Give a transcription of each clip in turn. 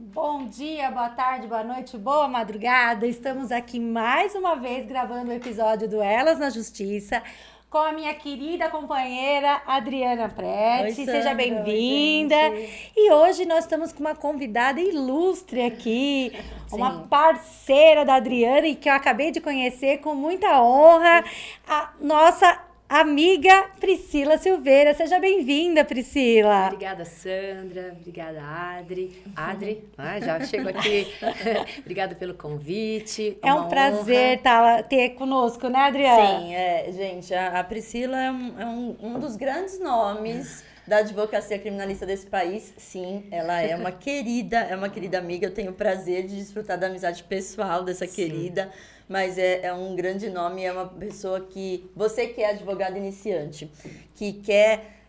Bom dia, boa tarde, boa noite, boa madrugada. Estamos aqui mais uma vez gravando o episódio do Elas na Justiça com a minha querida companheira Adriana Preti. Seja bem-vinda. E hoje nós estamos com uma convidada ilustre aqui, uma parceira da Adriana e que eu acabei de conhecer com muita honra, a nossa amiga Priscila Silveira. Seja bem-vinda, Priscila. Obrigada, Sandra. Obrigada, Adri. Já chego aqui. Obrigada pelo convite. É um prazer ter conosco, né, Adriana? Sim, gente, a Priscila é um dos grandes nomes da advocacia criminalista desse país. Sim, ela é uma querida amiga. Eu tenho o prazer de desfrutar da amizade pessoal dessa querida. Mas é um grande nome, é uma pessoa que... Você que é advogado iniciante, que quer...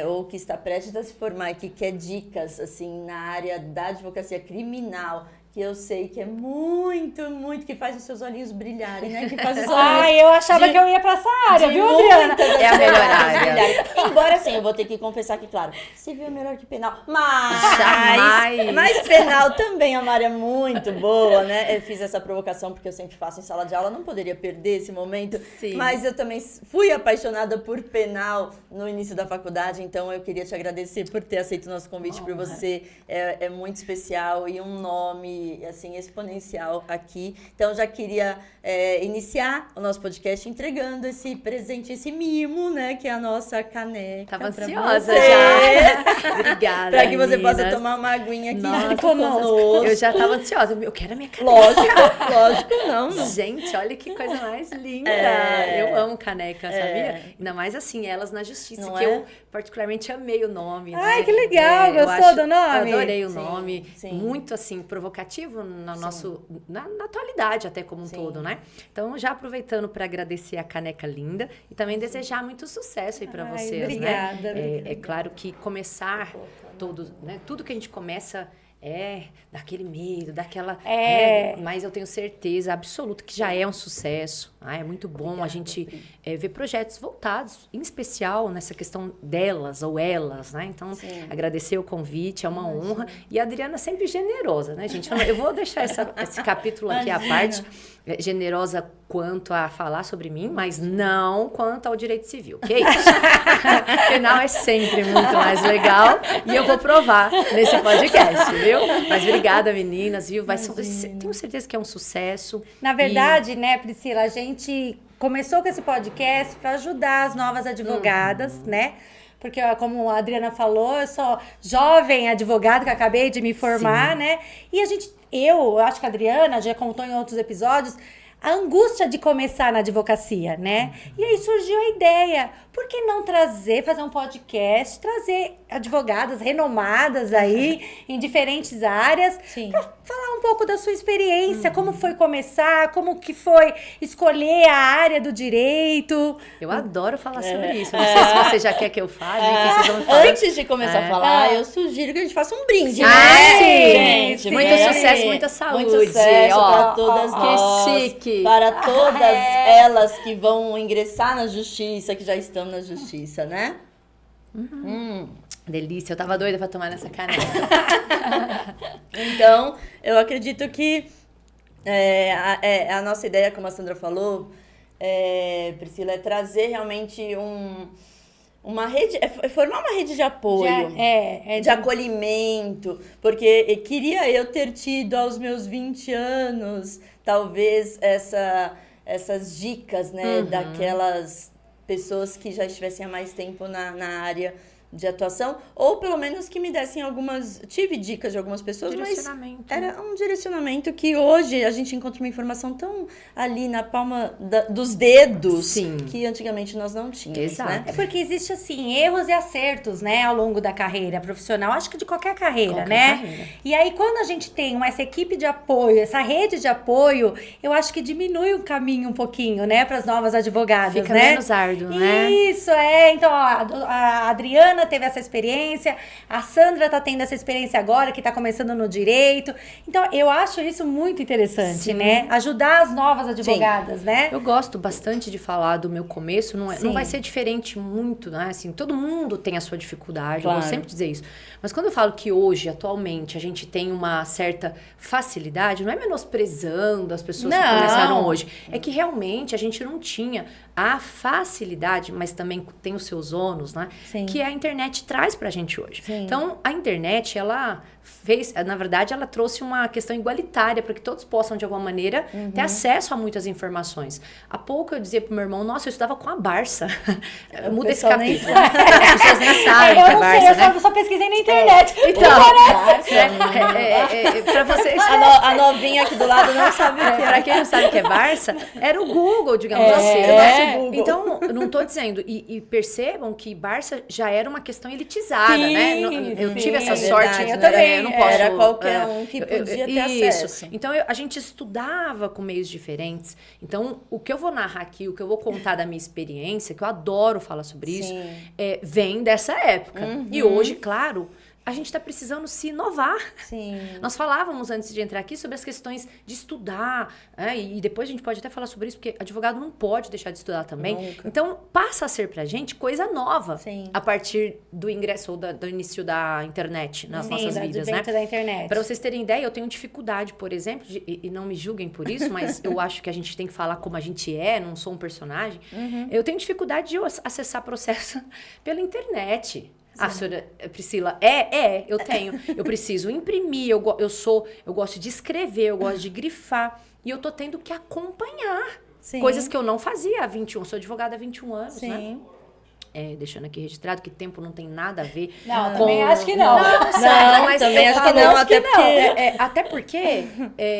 ou que está prestes a se formar e que quer dicas, assim, na área da advocacia criminal, que eu sei que é muito, que faz os seus olhinhos brilharem, né? Que faz os olhinhos eu achava que eu ia pra essa área, viu, Adriana? É a melhor área. Embora, assim, eu vou ter que confessar que, claro, civil é melhor que penal, Jamais. mas penal também é uma área muito boa, né? Eu fiz essa provocação porque eu sempre faço em sala de aula, não poderia perder esse momento. Sim. Mas eu também fui apaixonada por penal no início da faculdade, então eu queria te agradecer por ter aceito o nosso convite, por você. É muito especial e um nome assim, exponencial aqui. Então, já queria iniciar o nosso podcast entregando esse presente, esse mimo, né? Que é a nossa caneca. Tava ansiosa já. Obrigada, para que você meninas. possa tomar uma aguinha aqui conosco. Eu já tava ansiosa. Eu quero a minha caneca. Lógico não. Gente, olha que coisa mais linda. Eu amo caneca, sabia? Ainda mais assim, Elas na Justiça, Não que é? eu particularmente amei o nome. Ai, né? que legal. Gostou do nome? Adorei o nome. Sim. Muito, assim, provocativo na atualidade até como um todo, né? Então, já aproveitando para agradecer a caneca linda e também desejar muito sucesso aí para vocês, obrigada, né? É claro que começar tudo que a gente começa daquele medo, daquela... mas eu tenho certeza absoluta que já é um sucesso. É muito bom a gente ver projetos voltados, em especial nessa questão delas ou elas, né? Então, agradecer o convite, é uma honra. E a Adriana sempre generosa, né, gente? Eu vou deixar esse capítulo aqui à parte. Generosa quanto a falar sobre mim, mas não quanto ao direito civil, ok? Penal é sempre muito mais legal e eu vou provar nesse podcast, viu? Mas obrigada, meninas, viu? Tenho certeza que é um sucesso. Na verdade, né, Priscila, a gente começou com esse podcast para ajudar as novas advogadas, né? Porque, como a Adriana falou, eu sou jovem advogada que acabei de me formar, né? E eu acho que a Adriana já contou em outros episódios a angústia de começar na advocacia, né? E aí surgiu a ideia, por que não fazer um podcast, trazer advogadas renomadas aí em diferentes áreas, para falar um pouco da sua experiência, como foi começar, como que foi escolher a área do direito. Eu adoro falar sobre isso, não sei se você já quer que eu fale, que vocês vão falar. Antes de começar a falar, eu sugiro que a gente faça um brinde, sim! gente? Muito sucesso, muita saúde. Muito sucesso para todas nós. Que chique! Para todas elas que vão ingressar na justiça, que já estão na justiça, né? Delícia, eu tava doida pra tomar nessa caneca. Então, eu acredito que a nossa ideia, como a Sandra falou, Priscila, é trazer realmente uma rede, formar uma rede de apoio, de acolhimento, porque queria eu ter tido aos meus 20 anos, talvez essas dicas, né, daquelas pessoas que já estivessem há mais tempo na área de atuação, ou pelo menos que me dessem tive dicas de algumas pessoas, mas era um direcionamento que hoje a gente encontra uma informação tão ali na palma dos dedos, que antigamente nós não tínhamos, Exato. né? É porque existe, assim, erros e acertos, né, ao longo da carreira profissional, acho que de qualquer carreira, né? E aí, quando a gente tem essa equipe de apoio, essa rede de apoio, eu acho que diminui o caminho um pouquinho, né, para as novas advogadas, Fica né? menos árduo, né? Isso, então, ó, a Adriana Ana teve essa experiência, a Sandra tá tendo essa experiência agora, que tá começando no direito. Então, eu acho isso muito interessante, né? Ajudar as novas advogadas, né? Eu gosto bastante de falar do meu começo, não vai ser diferente muito, né? Assim, todo mundo tem a sua dificuldade, eu vou sempre dizer isso. Mas quando eu falo que hoje, atualmente, a gente tem uma certa facilidade, não é menosprezando as pessoas que começaram hoje, é que realmente a gente não tinha a facilidade, mas também tem os seus ônus, né? Sim. Que a internet traz pra gente hoje. Sim. Então, a internet, ela fez, na verdade, ela trouxe uma questão igualitária para que todos possam, de alguma maneira, ter acesso a muitas informações. Há pouco eu dizia pro meu irmão, nossa, eu estudava com a Barça. Muda esse capítulo. As pessoas nem sabem que é Barça, né? Eu só pesquisei na internet. Então, para vocês... A novinha aqui do lado não sabe o que é. Para quem não sabe o que é Barça, era o Google, digamos assim. Então, não estou dizendo. E percebam que Barça já era uma questão elitizada, né? Eu tive essa sorte. Eu também. Eu não posso, era qualquer um que podia ter acesso. Então, a gente estudava com meios diferentes. Então, o que eu vou narrar aqui, o que eu vou contar da minha experiência, que eu adoro falar sobre isso, vem dessa época. E hoje, claro, a gente está precisando se inovar. Sim. Nós falávamos antes de entrar aqui sobre as questões de estudar, né? E depois a gente pode até falar sobre isso, porque advogado não pode deixar de estudar também. Nunca. Então, passa a ser pra gente coisa nova a partir do ingresso ou do início da internet nas nossas vidas, né? Da internet. Para vocês terem ideia, eu tenho dificuldade, por exemplo, e não me julguem por isso, mas eu acho que a gente tem que falar como a gente não sou um personagem. Eu tenho dificuldade de acessar processo pela internet. A senhora Priscila, eu tenho. Eu preciso imprimir, eu gosto de escrever, eu gosto de grifar. E eu tô tendo que acompanhar coisas que eu não fazia há 21. Sou advogada há 21 anos, né? Deixando aqui registrado que tempo não tem nada a ver. Não, também acho que não. Não, também acho que não, até porque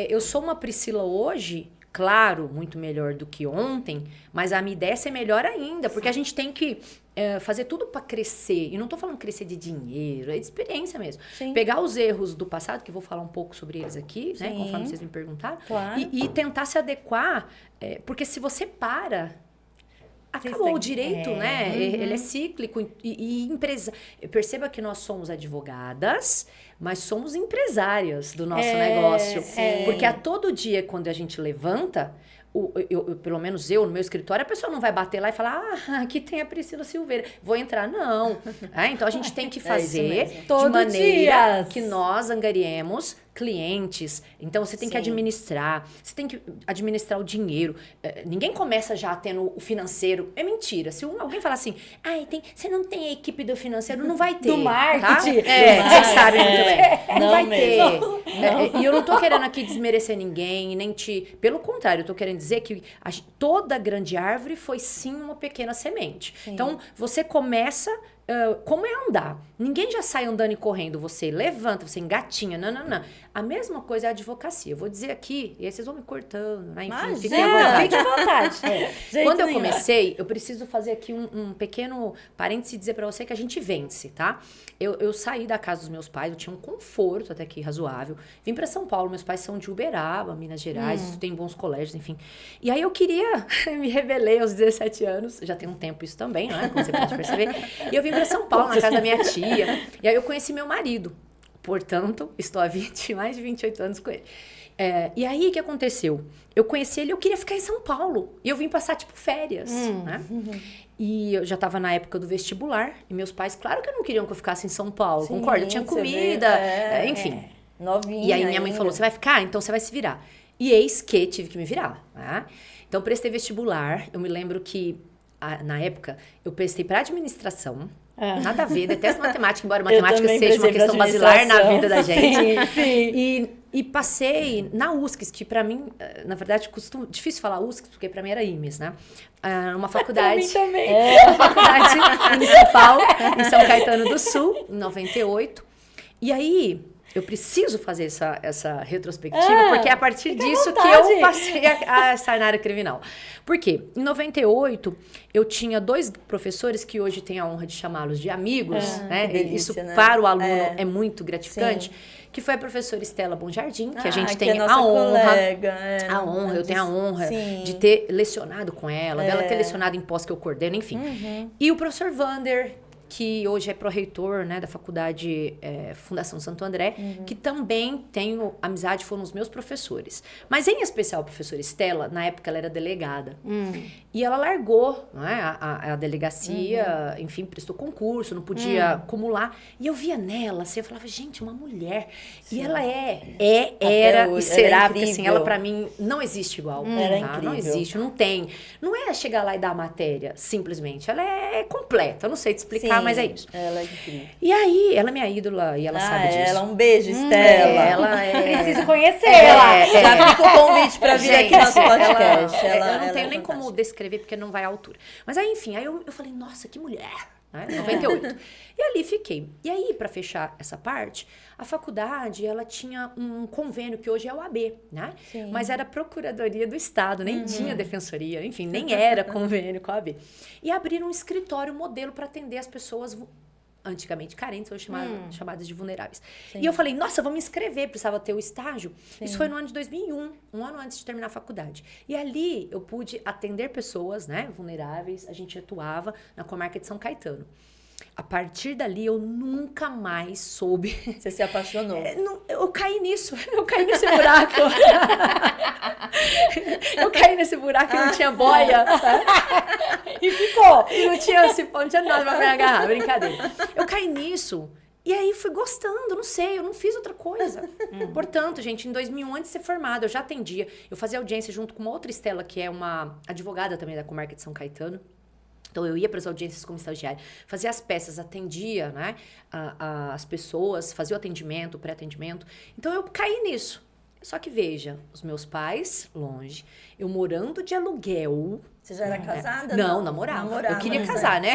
eu sou uma Priscila hoje, claro, muito melhor do que ontem, mas a minha ideia é ser melhor ainda, porque a gente tem que fazer tudo para crescer. E não tô falando crescer de dinheiro, é de experiência mesmo. Sim. Pegar os erros do passado, que eu vou falar um pouco sobre eles aqui, né, conforme vocês me perguntaram, e tentar se adequar, porque se você acabou o direito, né? Ele é cíclico e perceba que nós somos advogadas, mas somos empresárias do nosso negócio. Porque a todo dia, quando a gente levanta, pelo menos eu, no meu escritório, a pessoa não vai bater lá e falar, aqui tem a Priscila Silveira, vou entrar, não. Então, a gente tem que fazer de maneira que nós angariemos clientes. Então, você tem que administrar, você tem que administrar o dinheiro. Ninguém começa já tendo o financeiro. É mentira. Se alguém falar assim, você não tem a equipe do financeiro, não vai ter. Do marketing. Tá? Vocês sabem muito bem. Não vai ter. E eu não tô querendo aqui desmerecer ninguém, nem Pelo contrário, eu tô querendo dizer que toda grande árvore foi sim uma pequena semente. Sim. Então, você começa... como é andar? Ninguém já sai andando e correndo. Você levanta, você engatinha. Não. A mesma coisa é a advocacia. Eu vou dizer aqui, e aí vocês vão me cortando, né? Enfim, fiquem à vontade. Quando eu comecei, eu preciso fazer aqui um pequeno parêntese e dizer pra você que a gente vence, tá? Eu saí da casa dos meus pais, eu tinha um conforto até que razoável. Vim pra São Paulo, meus pais são de Uberaba, Minas Gerais, estudei em bons colégios, enfim. E aí eu queria, me rebelei aos 17 anos, já tem um tempo isso também, né? Como você pode perceber. E eu vim pra São Paulo, na casa da minha tia. E aí eu conheci meu marido. Portanto, estou há mais de 28 anos com ele. E aí, o que aconteceu? Eu conheci ele, eu queria ficar em São Paulo. E eu vim passar, férias, né? E eu já estava na época do vestibular. E meus pais, claro que não queriam que eu ficasse em São Paulo. Sim, concorda? Eu tinha comida, enfim. Novinha. E aí, minha mãe falou, você vai ficar? Então, você vai se virar. E eis que tive que me virar, né? Então, prestei vestibular. Eu me lembro que, na época, eu prestei para administração. Nada a ver, detesto matemática, embora matemática seja uma questão basilar na vida da gente. Sim. E passei na USCS, que pra mim, na verdade, difícil falar USCS, porque pra mim era IMES, né? Uma faculdade. Pra mim também. Uma faculdade municipal em São Caetano do Sul, em 98. E aí, eu preciso fazer essa retrospectiva, porque é a partir disso que eu passei a estar na área criminal. Por quê? Em 98, eu tinha 2 professores que hoje tenho a honra de chamá-los de amigos, né? Delícia, isso né? para o aluno é muito gratificante. Sim. Que foi a professora Estela Bonjardim, que a gente tem a honra. Colega, eu tenho a honra de ter lecionado com ela, dela ter lecionado em pós que eu coordeno, enfim. E o professor Vander, que hoje é pró-reitor, né, da faculdade Fundação Santo André, que também tenho amizade, foram os meus professores. Mas em especial a professora Estela, na época ela era delegada. E ela largou, né, a delegacia, enfim, prestou concurso, não podia acumular. E eu via nela, assim, eu falava, gente, uma mulher. Sim. E ela era hoje, e será, porque assim, ela pra mim não existe igual. Ela é incrível. Não existe, não tem. Não é chegar lá e dar a matéria, simplesmente. Ela é completa, eu não sei te explicar, sim, mas é isso. Ela é incrível. E aí, ela é minha ídola e ela sabe disso. Ela, um beijo, Estela. Ela Preciso conhecê-la. Já fica o convite pra vir aqui no nosso podcast. Eu não tenho nem como descrever, porque não vai à altura. Mas aí, enfim, aí eu falei, nossa, que mulher. Né? 98. E ali fiquei. E aí, para fechar essa parte, a faculdade, ela tinha um convênio que hoje é o AB, né? Sim. Mas era a Procuradoria do Estado, nem tinha defensoria, enfim, nem era convênio com a AB. E abriram um escritório modelo para atender as pessoas antigamente carentes, hoje chamadas de vulneráveis. Sim. E eu falei, nossa, vou me inscrever, precisava ter o estágio. Sim. Isso foi no ano de 2001, um ano antes de terminar a faculdade. E ali eu pude atender pessoas, né, vulneráveis, a gente atuava na comarca de São Caetano. A partir dali, eu nunca mais soube. Você se apaixonou? Eu caí nisso. Eu caí nesse buraco. Eu caí nesse buraco e não tinha boia. E ficou. E não tinha nada pra me agarrar. Brincadeira. Eu caí nisso. E aí fui gostando, não sei, eu não fiz outra coisa. Portanto, gente, em 2001, antes de ser formada, eu já atendia. Eu fazia audiência junto com uma outra Estela, que é uma advogada também da comarca de São Caetano. Então, eu ia para as audiências como estagiária, fazia as peças, atendia, né, as pessoas, fazia o atendimento, o pré-atendimento. Então, eu caí nisso. Só que, veja, os meus pais, longe, eu morando de aluguel. Você já era casada? Não, namorava. Eu queria casar, né?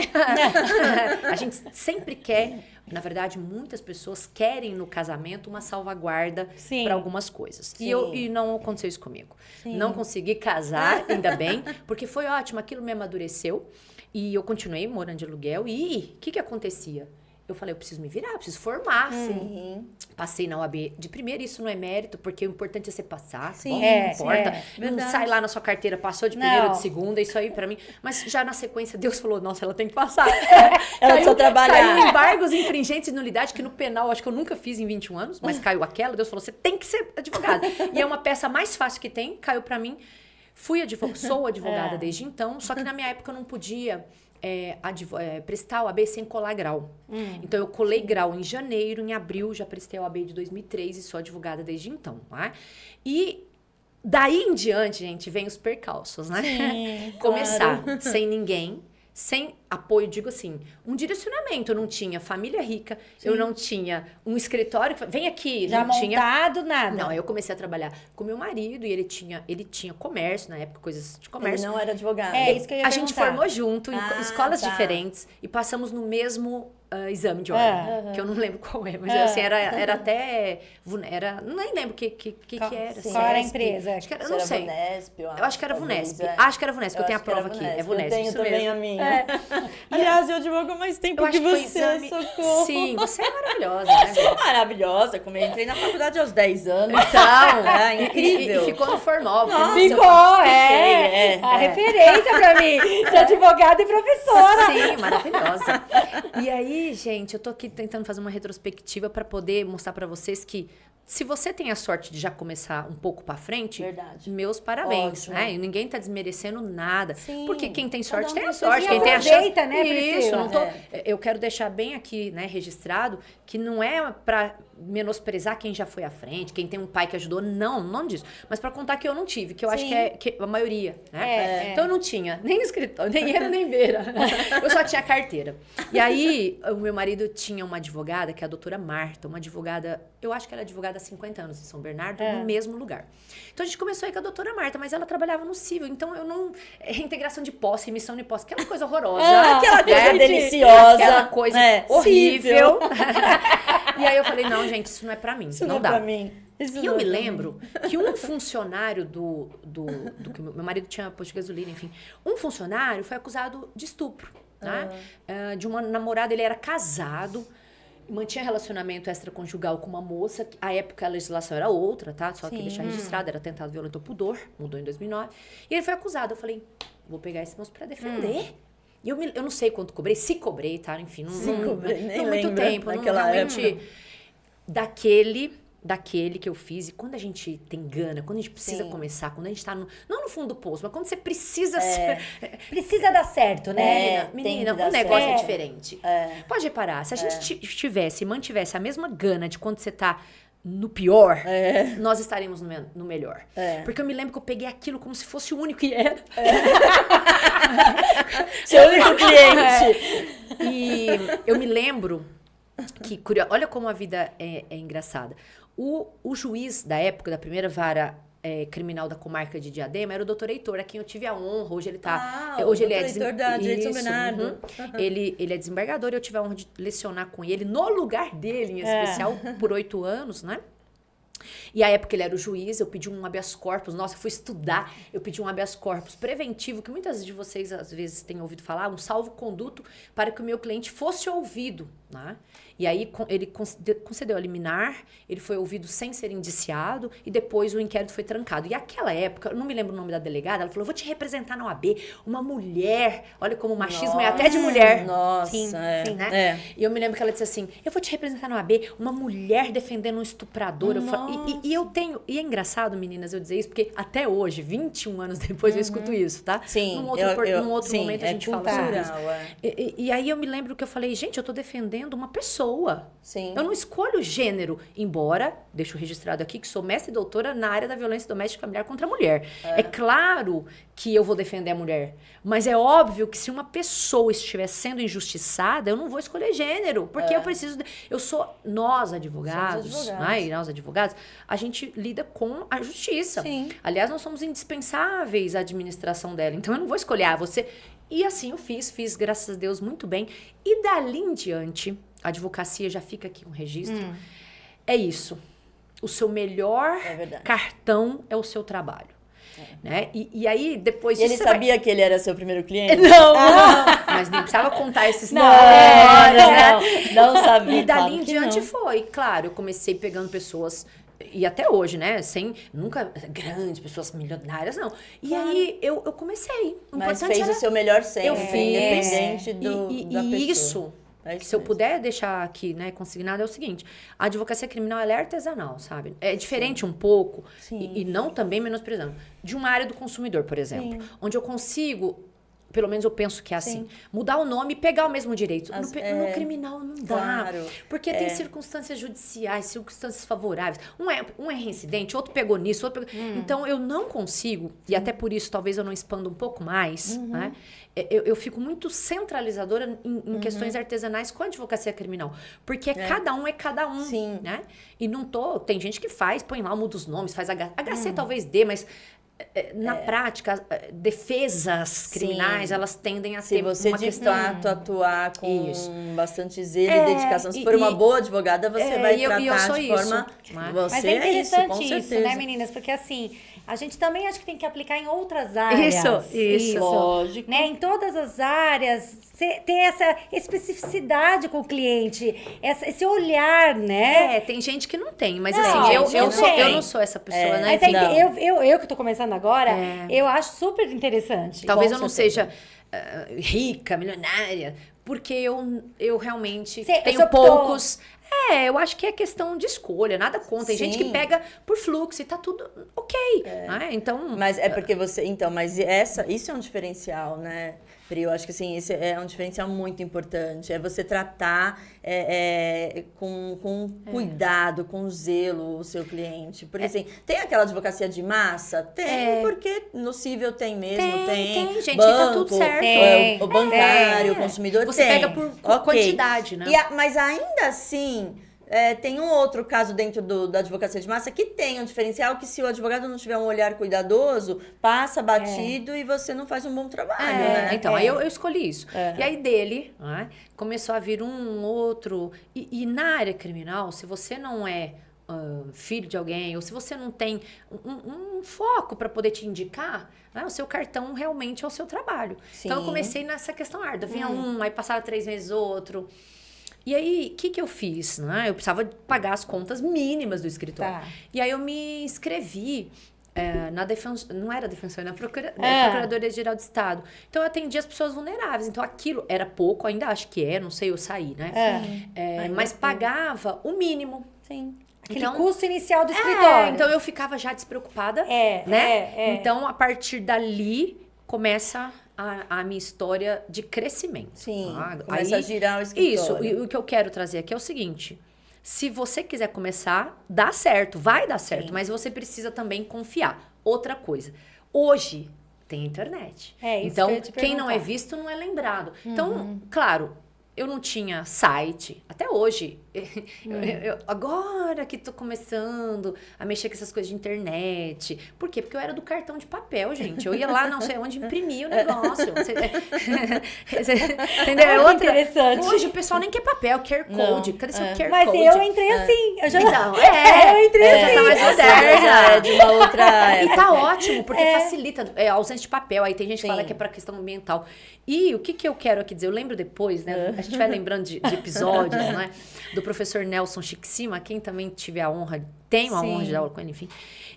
A gente sempre quer, na verdade, muitas pessoas querem no casamento uma salvaguarda para algumas coisas. E não aconteceu isso comigo. Sim. Não consegui casar, ainda bem, porque foi ótimo, aquilo me amadureceu. E eu continuei morando de aluguel. E o que acontecia? Eu falei, eu preciso me virar, eu preciso formar. Passei na UAB de primeira, isso não é mérito, porque o importante é você passar. Sim, bom, não importa. Não sai lá na sua carteira, passou de primeira ou de segunda, isso aí pra mim. Mas já na sequência, Deus falou, nossa, ela tem que passar. Ela precisa trabalhar. Caiu embargos infringentes de nulidade, que no penal, acho que eu nunca fiz em 21 anos, mas caiu aquela, Deus falou, você tem que ser advogada. E é uma peça mais fácil que tem, caiu pra mim. Sou advogada desde então, só que na minha época eu não podia prestar o AB sem colar grau. Então, eu colei grau em janeiro, em abril já prestei o AB de 2003 e sou advogada desde então. Tá? E daí em diante, gente, vem os percalços, né? Sim, Começar sem ninguém, sem apoio, digo assim, um direcionamento. Eu não tinha família rica, eu não tinha um escritório, vem aqui, já não montado, tinha nada. Não, eu comecei a trabalhar com meu marido e ele tinha comércio, na época, coisas de comércio. Ele não era advogado. É isso que eu ia A gente formou junto em escolas diferentes e passamos no mesmo exame de ordem, que eu não lembro qual é, mas assim, era até... nem lembro o que era. Qual era a empresa? Acho que era, eu não sei. Vunesp, eu acho que era Vunesp. Acho que era Vunesp, que eu tenho a prova aqui. É Vunesp, eu tenho isso também mesmo. a minha. Aliás, eu advogo há mais tempo que você, socorro. Sim, você é maravilhosa, né? Sou maravilhosa, como eu entrei na faculdade aos 10 anos. Então, incrível. E ficou no formal. Ficou, a referência pra mim, de advogada e professora. Sim, maravilhosa. E aí, gente, eu tô aqui tentando fazer uma retrospectiva para poder mostrar para vocês que se você tem a sorte de já começar um pouco pra frente, meus parabéns, ótimo, né? E ninguém tá desmerecendo nada. Sim. Porque quem tem sorte tem a sorte, quem tem a chance, né, isso, não tô, eu quero deixar bem aqui, né, registrado que não é pra menosprezar quem já foi à frente, quem tem um pai que ajudou, não disso, mas pra contar que eu não tive, que eu acho que a maioria, né? Então eu não tinha nem escritório, nem era nem beira. Eu só tinha carteira. E aí, o meu marido tinha uma advogada, que é a doutora Marta, uma advogada, eu acho que ela é advogada há 50 anos em São Bernardo, no mesmo lugar. Então a gente começou aí com a doutora Marta, mas ela trabalhava no civil, então eu não... Integração de posse, remissão de posse, aquela coisa horrorosa. Aquela coisa deliciosa. Aquela coisa horrível. E aí eu falei, não, gente, isso não é pra mim, isso não é dá. Pra mim. E eu me lembro que um funcionário do que meu marido tinha posto de gasolina, enfim, um funcionário foi acusado de estupro, né? De uma namorada, ele era casado, mantinha relacionamento extraconjugal com uma moça, à época a legislação era outra, tá? Só que deixar registrado, era tentado violento ao pudor, mudou em 2009. E ele foi acusado, eu falei, vou pegar esse moço pra defender. E eu não sei quanto cobrei, se cobrei, tá? Enfim, não cobrei, nem não muito lembro tempo. Não, naquela realmente, época. daquele que eu fiz. E quando a gente tem gana, quando a gente precisa Sim. começar, quando a gente tá não no fundo do poço, mas quando você precisa... Precisa dar certo, né? Menina, tem que dar o negócio é certo. diferente. Pode reparar, se a gente mantivesse a mesma gana de quando você tá no pior, nós estaremos no melhor. Porque eu me lembro que eu peguei aquilo como se fosse o único, e era. Seu único cliente. E eu me lembro que, olha como a vida é engraçada. O juiz da época, da primeira vara criminal da comarca de Diadema, era o doutor Heitor, a quem eu tive a honra. Hoje ele tá... hoje ele é Heitor da Direito São Bernardo. Ele é desembargador e eu tive a honra de lecionar com ele no lugar dele, em especial, por 8 anos, né? E a época ele era o juiz, eu pedi um habeas corpus. Nossa, eu fui estudar, eu pedi um habeas corpus preventivo, que muitas de vocês às vezes têm ouvido falar, um salvo-conduto para que o meu cliente fosse ouvido, né? E aí ele concedeu a liminar, ele foi ouvido sem ser indiciado e depois o inquérito foi trancado. E aquela época, eu não me lembro o nome da delegada, ela falou, eu vou te representar na OAB, uma mulher, olha como o machismo é até de mulher. Nossa, sim, né? E eu me lembro que ela disse assim, eu vou te representar na OAB, uma mulher defendendo um estuprador. E eu tenho, e é engraçado, meninas, eu dizer isso, porque até hoje, 21 anos depois, eu escuto isso, tá? Sim. Num outro momento a gente fala sobre isso. É. E aí eu me lembro que eu falei, gente, eu tô defendendo uma pessoa. Sim. Eu não escolho gênero, embora, deixo registrado aqui, que sou mestre e doutora na área da violência doméstica familiar contra a mulher. É claro que eu vou defender a mulher, mas é óbvio que se uma pessoa estiver sendo injustiçada, eu não vou escolher gênero, porque eu preciso... Nós advogados, né, e nós advogados, a gente lida com a justiça. Sim. Aliás, nós somos indispensáveis à administração dela, então eu não vou escolher, você... E assim eu fiz, graças a Deus, muito bem. E dali em diante, a advocacia já fica aqui um registro. É isso. O seu melhor cartão é o seu trabalho. Né? E aí, depois disso. Ele sabia que ele era seu primeiro cliente? Não. Mas nem precisava contar esses Não sabia. E dali em diante foi. Claro, eu comecei pegando pessoas. E até hoje, né? Nunca grandes pessoas milionárias, não. E aí eu comecei. Mas fez o seu melhor sempre, eu fiz, independente da pessoa. Isso. Se eu puder deixar aqui, né, consignado, é o seguinte: a advocacia criminal ela é artesanal, sabe? É diferente um pouco, e não também menosprezando, de uma área do consumidor, por exemplo, onde eu consigo, pelo menos eu penso que é assim, mudar o nome e pegar o mesmo direito. No criminal não dá. Claro. Porque tem circunstâncias judiciais, circunstâncias favoráveis. Um é reincidente, outro pegou nisso, outro pegou... Então, eu não consigo, e até por isso talvez eu não expanda um pouco mais, né? Eu fico muito centralizadora em questões artesanais com a advocacia criminal. Porque cada um é cada um, né? E não tem gente que põe lá, muda os nomes, faz HC talvez dê, mas... Na prática, defesas criminais, elas tendem a ter uma questão... Se você, de fato, atuar com bastante zelo e dedicação, se for uma boa advogada, você vai tratar de forma... Mas é interessante isso, né, meninas? Porque, assim, a gente também acho que tem que aplicar em outras áreas. Isso. Lógico. Né? Em todas as áreas, ter essa especificidade com o cliente, esse olhar, né? Tem gente que não tem, mas Não, assim, gente, eu não sou essa pessoa, né? Mas eu que tô começando agora, eu acho super interessante. Talvez eu não seja rica, milionária, porque eu realmente tenho poucos... eu acho que é questão de escolha, nada contra. Tem gente que pega por fluxo e tá tudo ok. Então... Mas é porque você... Então, mas isso é um diferencial, né, Pri? Eu acho que assim, esse é um diferencial muito importante. É você tratar com cuidado, com zelo o seu cliente. Porque assim, tem aquela advocacia de massa? Tem, porque no cível tem mesmo, tem gente, banco, tá tudo certo. O bancário, o consumidor você tem. Você pega por quantidade, né? Mas ainda assim... tem um outro caso dentro da advocacia de massa que tem um diferencial que se o advogado não tiver um olhar cuidadoso, passa batido e você não faz um bom trabalho, né? Então, aí eu escolhi isso. E aí dele, né, começou a vir um outro... E na área criminal, se você não é filho de alguém, ou se você não tem um foco para poder te indicar, né, o seu cartão realmente é o seu trabalho. Sim. Então, eu comecei nessa questão árdua. Vinha aí passava 3 meses outro... E aí, o que eu fiz? Né? Eu precisava pagar as contas mínimas do escritório. E aí, eu me inscrevi não era defensora, na Procuradoria-Geral do Estado. Então, eu atendia as pessoas vulneráveis. Então, aquilo era pouco, ainda acho que não sei, eu saí, né? Mas pagava o mínimo. Sim. Aquele custo inicial do escritório. Então, eu ficava já despreocupada, né? Então, a partir dali, começa a minha história de crescimento. Sim, começa a girar o escritório. Isso, e o que eu quero trazer aqui é o seguinte... Se você quiser começar, dá certo, vai dar certo, mas você precisa também confiar. Outra coisa, hoje tem internet. Isso então, que eu ia te quem não é visto não é lembrado. Então, claro, eu não tinha site, até hoje. Agora que tô começando a mexer com essas coisas de internet. Por quê? Porque eu era do cartão de papel, gente. Eu ia lá, não sei onde, imprimia o negócio. Entendeu? É outra. Interessante. Hoje o pessoal nem quer papel, QR Code. Cadê seu QR Code? Mas eu entrei assim. Eu já Então, eu entrei assim. Tá mais moderna. De uma outra E tá ótimo, porque facilita a ausência de papel. Aí tem gente que fala que é pra questão ambiental. E o que eu quero aqui dizer? Eu lembro depois, né? A gente vai lembrando de episódios, né? Do professor Nelson Chiquicima, quem também tive a honra, tenho a honra de dar aula com ele, enfim.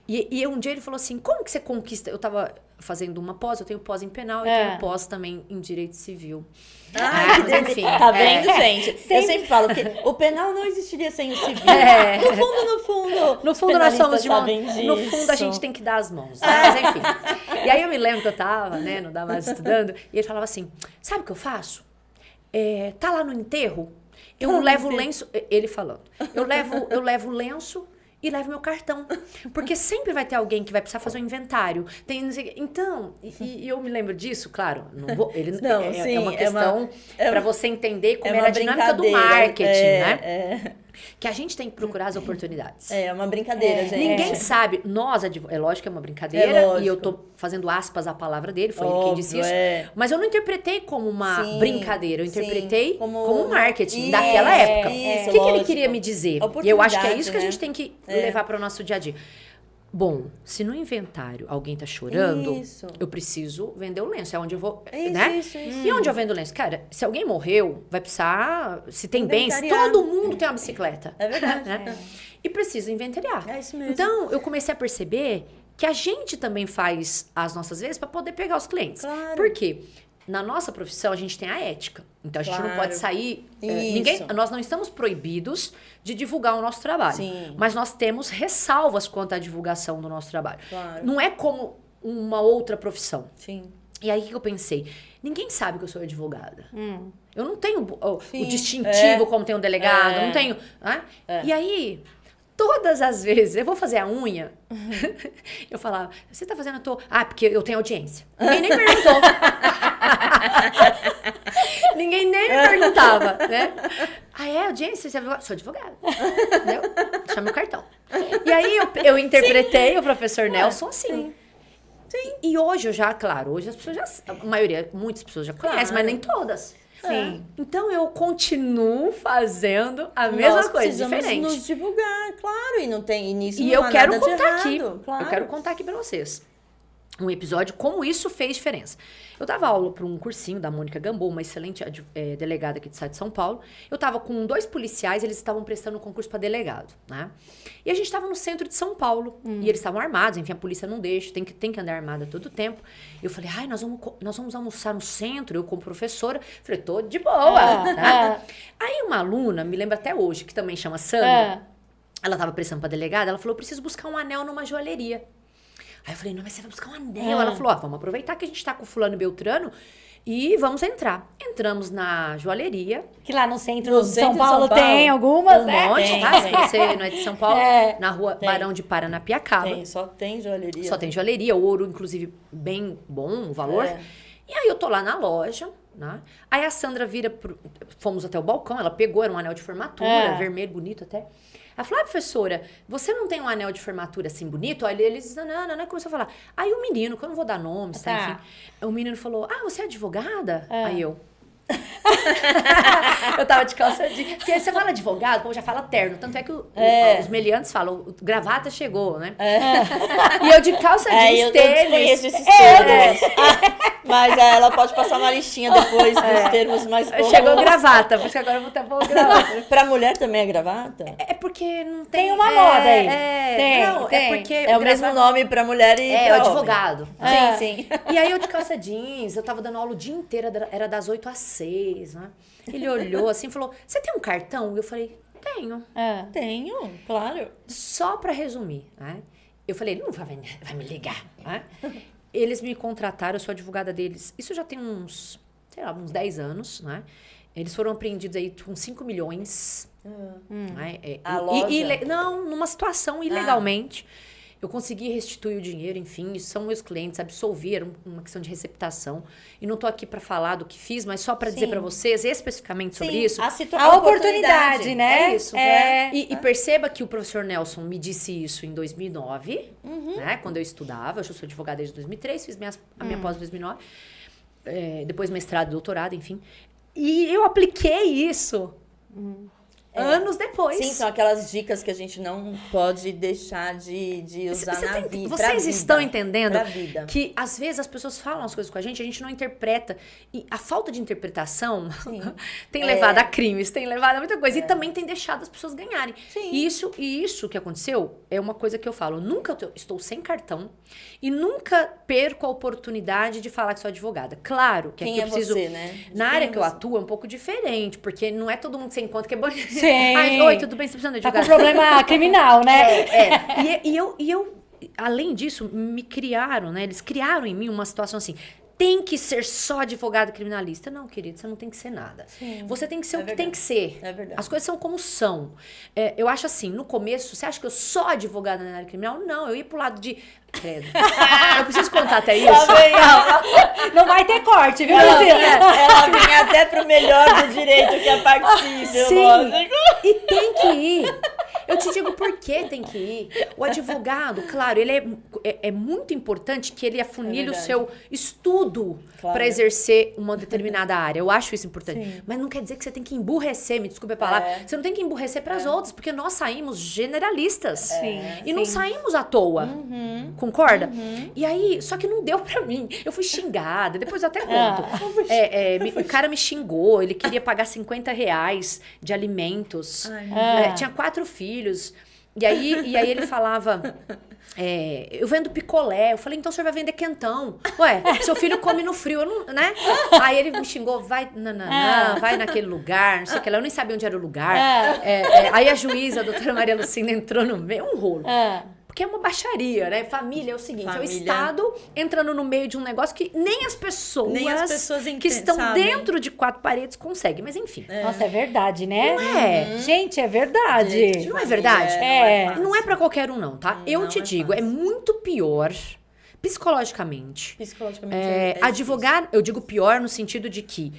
E um dia ele falou assim, como que você conquista... Eu tava fazendo uma pós, eu tenho pós em penal e tenho pós também em direito civil. Mas enfim. Tá vendo, gente? Eu sempre falo que o penal não existiria sem o civil. No fundo nós somos de uma... disso. No fundo, a gente tem que dar as mãos. Mas enfim. E aí eu me lembro que eu tava, né, no Damasco estudando, e ele falava assim, sabe o que eu faço? Tá lá no enterro, eu levo o lenço... Ele falando. Eu levo o lenço... E levo meu cartão. Porque sempre vai ter alguém que vai precisar fazer um inventário. Então, e eu me lembro disso, claro. Não vou, é uma questão para você entender como era a dinâmica do marketing, né? Que a gente tem que procurar as oportunidades. É uma brincadeira, gente. Ninguém sabe. Nós, é lógico que é uma brincadeira. E eu tô fazendo aspas à palavra dele. Foi ele quem disse isso. Mas eu não interpretei como uma brincadeira. Eu interpretei como marketing daquela época. O que ele queria me dizer? E eu acho que é isso que a gente tem que levar para o nosso dia a dia. Bom, se no inventário alguém tá chorando, eu preciso vender o lenço. É onde eu vou, né? E onde eu vendo o lenço? Cara, se alguém morreu, vai precisar... Se tem bens, todo mundo tem uma bicicleta. É verdade. Né? E precisa inventariar. É isso mesmo. Então, eu comecei a perceber que a gente também faz as nossas vezes para poder pegar os clientes. Claro. Por quê? Na nossa profissão, a gente tem a ética. Então, a gente não pode sair... nós não estamos proibidos de divulgar o nosso trabalho. Sim. Mas nós temos ressalvas quanto à divulgação do nosso trabalho. Claro. Não é como uma outra profissão. Sim. E aí, o que eu pensei? Ninguém sabe que eu sou advogada. Eu não tenho o distintivo como tem um delegado. Eu não tenho... Né? E aí... Todas as vezes, eu vou fazer a unha, eu falava, você tá fazendo porque eu tenho audiência. Ninguém nem perguntou. Ninguém nem me perguntava, né? Audiência? Você sou advogada. Entendeu? Chama o cartão. E aí eu interpretei o professor Nelson assim. Sim. E hoje hoje as pessoas muitas pessoas já conhecem, mas nem todas. Sim. Então, eu continuo fazendo a mesma coisa, diferente. Nós nos divulgar, claro, e não tem início. E eu quero contar aqui, eu quero contar aqui pra vocês um episódio, como isso fez diferença. Eu dava aula para um cursinho da Mônica Gamboa, uma excelente delegada aqui do estado de São Paulo. Eu estava com 2 policiais, eles estavam prestando um concurso para delegado, né? E a gente estava no centro de São Paulo, e eles estavam armados, enfim, a polícia não deixa, tem que andar armada todo o tempo. Eu falei, nós vamos almoçar no centro, eu como professora. Falei, tô de boa, tá? Aí uma aluna, me lembro até hoje, que também chama Sandra, ela estava prestando para delegada, ela falou, eu preciso buscar um anel numa joalheria. Aí eu falei, não, mas você vai buscar um anel. Ela falou, vamos aproveitar que a gente tá com o fulano e Beltrano e vamos entrar. Entramos na joalheria. Que lá no centro de São Paulo tem algumas, né? Um monte, tá? Se você não é de São Paulo, na rua Barão de Paranapiacaba. Só tem joalheria. Só tem joalheria, ouro, inclusive, bem bom o valor. E aí eu tô lá na loja, né? Aí a Sandra fomos até o balcão, ela pegou, era um anel de formatura, vermelho, bonito até. Ela falou, professora, você não tem um anel de formatura assim bonito? Aí eles, não, começou a falar. Aí o menino, que eu não vou dar nomes, tá? Enfim, o menino falou, você é advogada? Aí eu... Eu tava de calça jeans. Porque aí você fala advogado, como já fala terno. Tanto é que os meliantes falam, o gravata chegou, né? E eu de calça jeans, eu tênis. desconheço esses termos. Mas ela pode passar uma listinha depois dos termos mais comuns. Chegou gravata, por isso que agora eu vou até pôr gravata. Pra mulher também é gravata? É porque não tem... Tem uma moda aí. Não, tem. é porque... É o mesmo nome pra mulher e É, pra o homem. advogado. Sim. E aí eu de calça jeans, eu tava dando aula o dia inteiro, era das 8 às 6, né? Ele olhou assim e falou, você tem um cartão? E eu falei, tenho. Tenho, claro. Só pra resumir, né? Eu falei, ele não vai me ligar, né? Eles me contrataram, eu sou advogada deles. Isso já tem uns 10 anos, né? Eles foram apreendidos aí com 5 milhões. Né? A loja? Não, numa situação ilegalmente. Eu consegui restituir o dinheiro, enfim, são meus clientes, absolveram uma questão de receptação. E não tô aqui para falar do que fiz, mas só para dizer para vocês especificamente sobre isso. A oportunidade, né? É isso. E perceba que o professor Nelson me disse isso em 2009, né? Quando eu estudava. Eu sou advogada desde 2003, fiz a minha pós em 2009. Depois mestrado, doutorado, enfim. E eu apliquei isso anos depois. Sim, são aquelas dicas que a gente não pode deixar de usar na vida. Vocês estão entendendo pra vida. que às vezes as pessoas falam as coisas com a gente não interpreta. E a falta de interpretação tem levado a crimes, tem levado a muita coisa. E também tem deixado as pessoas ganharem. Sim. E isso que aconteceu é uma coisa que eu falo. Nunca estou sem cartão e nunca perco a oportunidade de falar que sou advogada. Claro que Quem aqui eu preciso... você, né? Na área que eu atuo é um pouco diferente, porque não é todo mundo que você encontra que é bom. Sim. Ai, oi, tudo bem? Você precisa de Tá advogado? com problema criminal, né? E eu, além disso, me criaram, né? Eles criaram em mim uma situação assim. Tem que ser só advogado criminalista. Não, querido, você não tem que ser nada. Você tem que ser o que tem que ser. É verdade. As coisas são como são. Eu acho assim, no começo, você acha que eu sou advogada na área criminal? Não, eu ia pro lado de... Credo. Eu preciso contar até isso. Não vai ter corte, viu, Ela Priscila? vinha até pro melhor do direito, que é particível, Sim, lógico. e tem que ir. Eu te digo por que tem que ir. O advogado, claro, ele é muito importante que ele afunilhe o seu estudo para exercer uma determinada área. Eu acho isso importante. Mas não quer dizer que você tem que emburrecer, me desculpe a palavra. Você não tem que emburrecer para as outras, porque nós saímos generalistas. E não saímos à toa. Concorda? E aí, só que não deu pra mim. Eu fui xingada, depois eu até conto. O cara me xingou, ele queria pagar R$50 de alimentos. Tinha 4 filhos. E aí ele falava... eu vendo picolé. Eu falei, então o senhor vai vender quentão. Ué, seu filho come no frio, eu não, né? Aí ele me xingou, vai naquele lugar, não sei o que lá. Eu nem sabia onde era o lugar. Aí a juíza, a doutora Maria Lucinda, entrou no meio, um rolo. Porque é uma baixaria, né? Família é o seguinte, é o Estado entrando no meio de um negócio que nem as pessoas que estão dentro de 4 paredes conseguem. Mas enfim. Nossa, é verdade, né? Não é? Gente, é verdade. Não é verdade? Não é pra qualquer um, não, tá? Eu te digo, é fácil. muito pior psicologicamente. Psicologicamente advogar, eu digo pior no sentido de que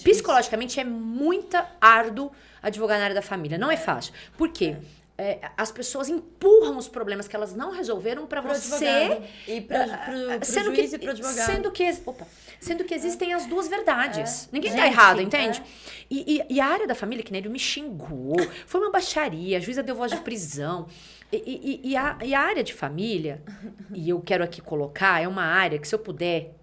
psicologicamente é muito árduo advogar na área da família. Não é fácil. Por quê? As pessoas empurram os problemas que elas não resolveram para você advogado. E pro juiz e pro advogado. Sendo que existem as duas verdades. Ninguém tá errado, entende? E a área da família, que nem ele me xingou, foi uma baixaria, a juíza deu voz de prisão. E a área de família, e eu quero aqui colocar, é uma área que se eu puder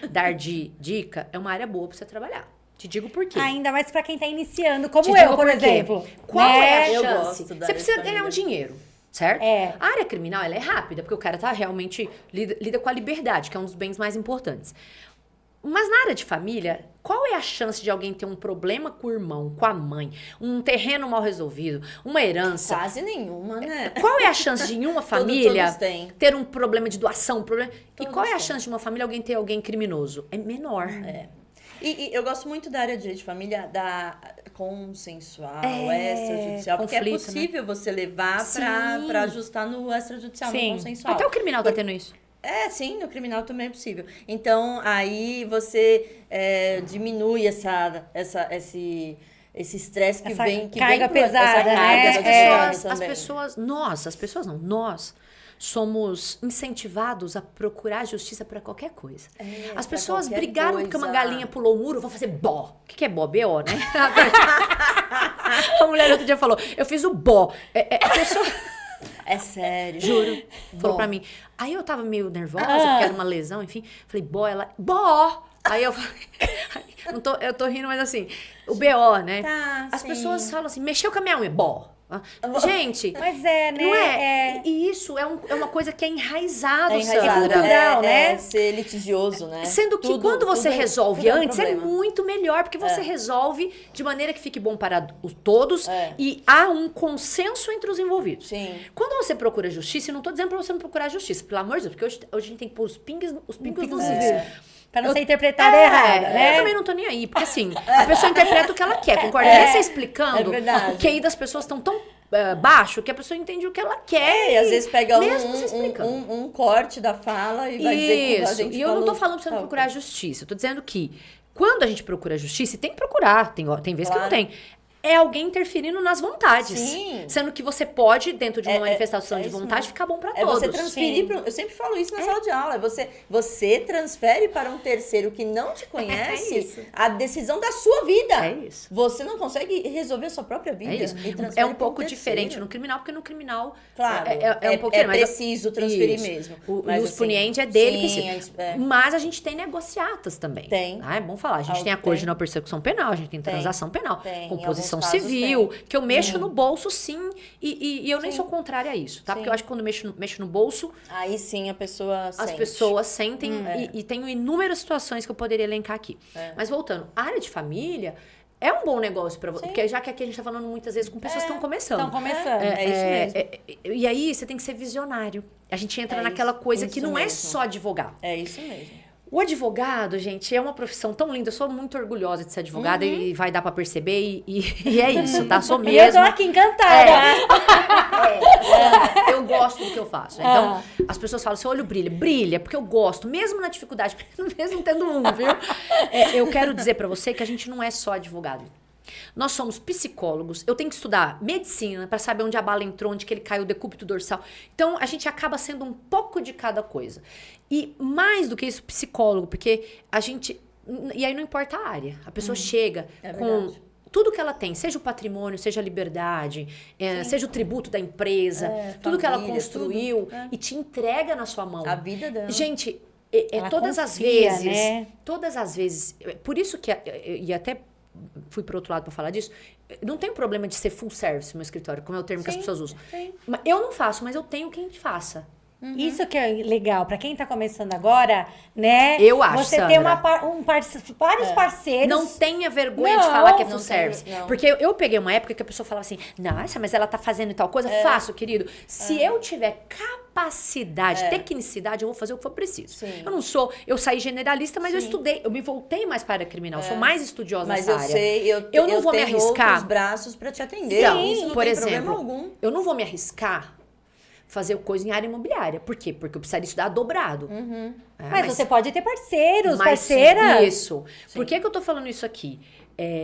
dar de dica, é uma área boa para você trabalhar. Te digo por quê. Ainda mais pra quem tá iniciando, como eu, por exemplo. Qual é a Eu chance? gosto da Você precisa área de ganhar um dinheiro, certo? A área criminal, ela é rápida, porque o cara tá realmente... Lida com a liberdade, que é um dos bens mais importantes. Mas na área de família, qual é a chance de alguém ter um problema com o irmão, com a mãe, um terreno mal resolvido, uma herança? Quase nenhuma, né? Qual é a chance de em uma família todos têm. ter um problema de doação? E qual é a têm. chance de uma família alguém ter alguém criminoso? É menor. E eu gosto muito da área de direito de família, da consensual, extrajudicial, porque conflito, é possível você levar pra ajustar no extrajudicial, no consensual. Até o criminal tá tendo isso. Sim, no criminal também é possível. Então, aí você diminui esse estresse que vem... carga pesada, pesada, né? As pessoas não, nós somos incentivados a procurar justiça para qualquer coisa. As pessoas brigaram porque uma coisa. galinha pulou o muro, vão fazer bó. O que é bó? B.O., né? A mulher outro dia falou, eu fiz o bó. A pessoa... É sério. Juro. Falou pra mim. Aí eu tava meio nervosa, porque era uma lesão, enfim. Falei, bó, ela... Bó! Aí eu falei... eu tô rindo, mas assim... O B.O., né? Tá, As sim. pessoas falam assim, mexeu com a minha unha, bó. Gente... Mas né? Não é? E isso é uma coisa que é enraizado, sabe? É cultural, né? É ser litigioso, né? Sendo que quando você resolve tudo é um antes, é problema. muito melhor, porque você resolve de maneira que fique bom para todos e há um consenso entre os envolvidos. Sim. Quando você procura justiça, e não tô dizendo pra você não procurar justiça, pelo amor de Deus, porque hoje a gente tem que pôr os pingos nos is. Pra não ser interpretada errada, né? Eu também não tô nem aí, porque assim, a pessoa interpreta o que ela quer, concorda? É você explicando, é verdade. o QI das pessoas estão tão baixo que a pessoa entende o que ela quer. E às vezes pega mesmo você explicando. um corte da fala e vai dizer que a gente E eu não tô falando pra você não procurar justiça. Eu tô dizendo que quando a gente procura justiça, e tem que procurar, tem vezes que não tem. É alguém interferindo nas vontades. Sim. Sendo que você pode, dentro de uma manifestação de vontade, mesmo. ficar bom pra todos. Você transferir eu sempre falo isso na sala de aula. Você transfere para um terceiro que não te conhece isso. a decisão da sua vida. É isso. Você não consegue resolver a sua própria vida. É isso. E transfere É um para pouco terceiro. diferente no criminal, porque no criminal Claro, é um pouquinho mais. preciso transferir Isso. mesmo. O Mas, exponiente é dele, sim, precisa. Mas a gente tem negociatas também. Tem. É bom falar. A gente tem a coisa de não persecução penal, a gente tem transação penal, Tem. composição Em alguns casos civil, que eu mexo no bolso, sim, e eu nem Sim. sou contrária a isso, tá? Sim. Porque eu acho que quando mexo no bolso, Aí sim a pessoa as sente. pessoas sentem, e tenho inúmeras situações que eu poderia elencar aqui. Mas voltando, a área de família é um bom negócio pra você, porque já que aqui a gente tá falando muitas vezes com pessoas que estão começando. Estão começando. É isso mesmo. E aí você tem que ser visionário. A gente entra É naquela isso, coisa isso que não é mesmo. só advogado. É isso mesmo. O advogado, gente, é uma profissão tão linda. Eu sou muito orgulhosa de ser advogada e vai dar pra perceber. E é isso, tá? Sou E eu tô mesmo. aqui encantada. Eu gosto do que eu faço. Então, as pessoas falam, seu olho brilha. Brilha, porque eu gosto, mesmo na dificuldade, mesmo tendo um, viu? Eu quero dizer pra você que a gente não é só advogado. Nós somos psicólogos, eu tenho que estudar medicina para saber onde a bala entrou, onde que ele caiu, o decúbito dorsal. Então, a gente acaba sendo um pouco de cada coisa. E mais do que isso, psicólogo, porque a gente... E aí não importa a área. A pessoa chega com... verdade. Tudo que ela tem, seja o patrimônio, seja a liberdade, seja o tributo da empresa, tudo que ela família, tudo, tudo, e te entrega na sua mão. A vida dela. Gente, Ela todas as confia, vezes, né? todas as vezes, por isso que, e até fui pro outro lado para falar disso, não tem problema de ser full service no meu escritório, como é o termo que as pessoas usam. sim. Mas eu não faço, mas eu tenho quem faça. Isso que é legal. Pra quem tá começando agora, né? Eu acho, Você tem Sandra. vários parceiros. Não tenha vergonha de Não, falar que é full não tem, service. não. Porque eu peguei uma época que a pessoa falava assim, nossa, mas ela tá fazendo tal coisa. Faço, querido. Se eu tiver capacidade, tecnicidade, eu vou fazer o que for preciso. Sim. Eu saí generalista, mas eu estudei, eu me voltei mais para a área criminal, sou mais estudiosa Mas nessa eu área. sei, eu não vou me tenho arriscar. outros braços para te atender. Então, Isso não por tem exemplo, problema algum. eu não vou me arriscar fazer coisa em área imobiliária. Por quê? Porque eu precisaria estudar dobrado. Mas você pode ter parceiros, Mas parceiras. Isso. Por que eu tô falando isso aqui?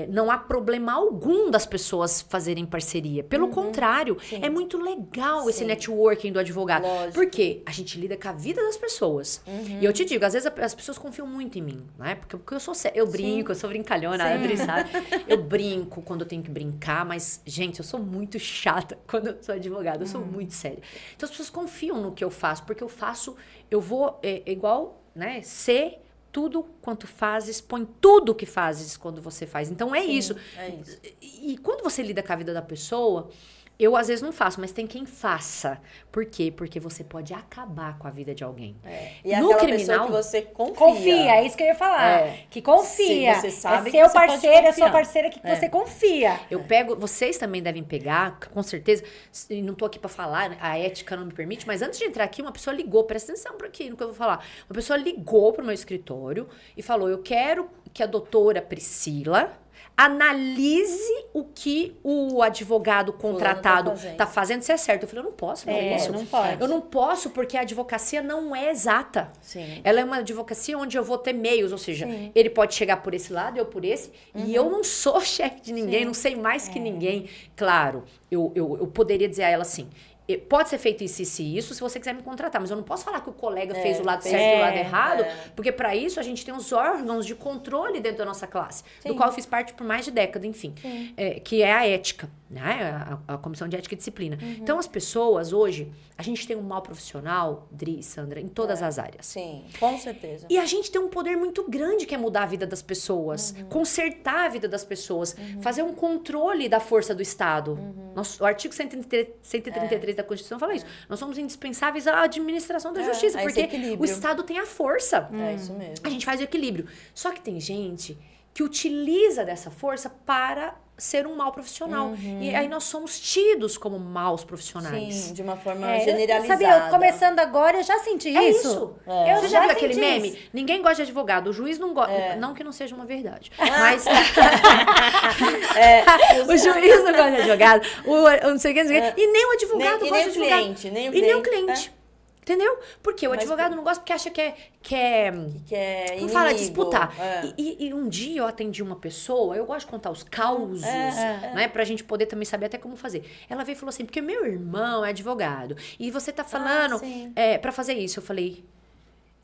Não há problema algum das pessoas fazerem parceria. Pelo contrário, é muito legal esse networking do advogado. Lógico. Porque a gente lida com a vida das pessoas. E eu te digo, às vezes as pessoas confiam muito em mim, né? Porque eu sou eu brinco, eu sou brincalhona, a Adri sabe? Eu brinco quando eu tenho que brincar, mas, gente, eu sou muito chata quando eu sou advogada. Eu sou muito séria. Então as pessoas confiam no que eu faço, porque eu vou igual, né? Ser tudo quanto fazes, põe tudo que fazes quando você faz. Então é isso. É isso. E quando você lida com a vida da pessoa, eu às vezes não faço, mas tem quem faça. Por quê? Porque você pode acabar com a vida de alguém. E No aquela criminal, pessoa que você confia. Confia, é isso que eu ia falar. Que confia. Se você sabe é que seu você pode parceiro, é sua confiar. parceira que você confia. eu pego, vocês também devem pegar, com certeza, e não tô aqui pra falar, a ética não me permite, mas antes de entrar aqui, uma pessoa ligou, presta atenção pra aqui no que eu vou falar. Uma pessoa ligou pro meu escritório e falou, eu quero que a doutora Priscila analise o que o advogado contratado tá fazendo, se é certo. Eu falei, eu não posso fazer isso. não pode. Eu não posso, porque a advocacia não é exata. Sim. Ela é uma advocacia onde eu vou ter meios, ou seja, ele pode chegar por esse lado, eu por esse, e eu não sou chefe de ninguém, não sei mais que ninguém. Claro, eu poderia dizer a ela assim, pode ser feito isso e isso se você quiser me contratar, mas eu não posso falar que o colega fez o lado certo e o lado errado, porque para isso a gente tem os órgãos de controle dentro da nossa classe, do qual eu fiz parte por mais de década, enfim, que é a ética, né? A Comissão de Ética e Disciplina. Então, as pessoas hoje, a gente tem um mal profissional, Dri e Sandra, em todas as áreas. Sim, com certeza. E a gente tem um poder muito grande que é mudar a vida das pessoas, consertar a vida das pessoas, fazer um controle da força do Estado. O artigo 133 da Constituição fala isso. Nós somos indispensáveis à administração da justiça, porque o Estado tem a força. É isso mesmo. A gente faz o equilíbrio. Só que tem gente que utiliza dessa força para ser um mau profissional. E aí nós somos tidos como maus profissionais. Sim, de uma forma generalizada. Sabia, começando agora, eu já senti isso. Você já viu aquele meme? Ninguém gosta de advogado, o juiz não gosta. Não que não seja uma verdade. Mas o juiz não gosta de advogado, o não sei o que, e nem o advogado gosta de advogado. Nem o cliente. Entendeu? Porque o advogado não gosta porque acha que é como fala, disputar. E um dia eu atendi uma pessoa, eu gosto de contar os causos, né? Pra gente poder também saber até como fazer. Ela veio e falou assim, porque meu irmão é advogado, e você tá falando pra fazer isso. Eu falei,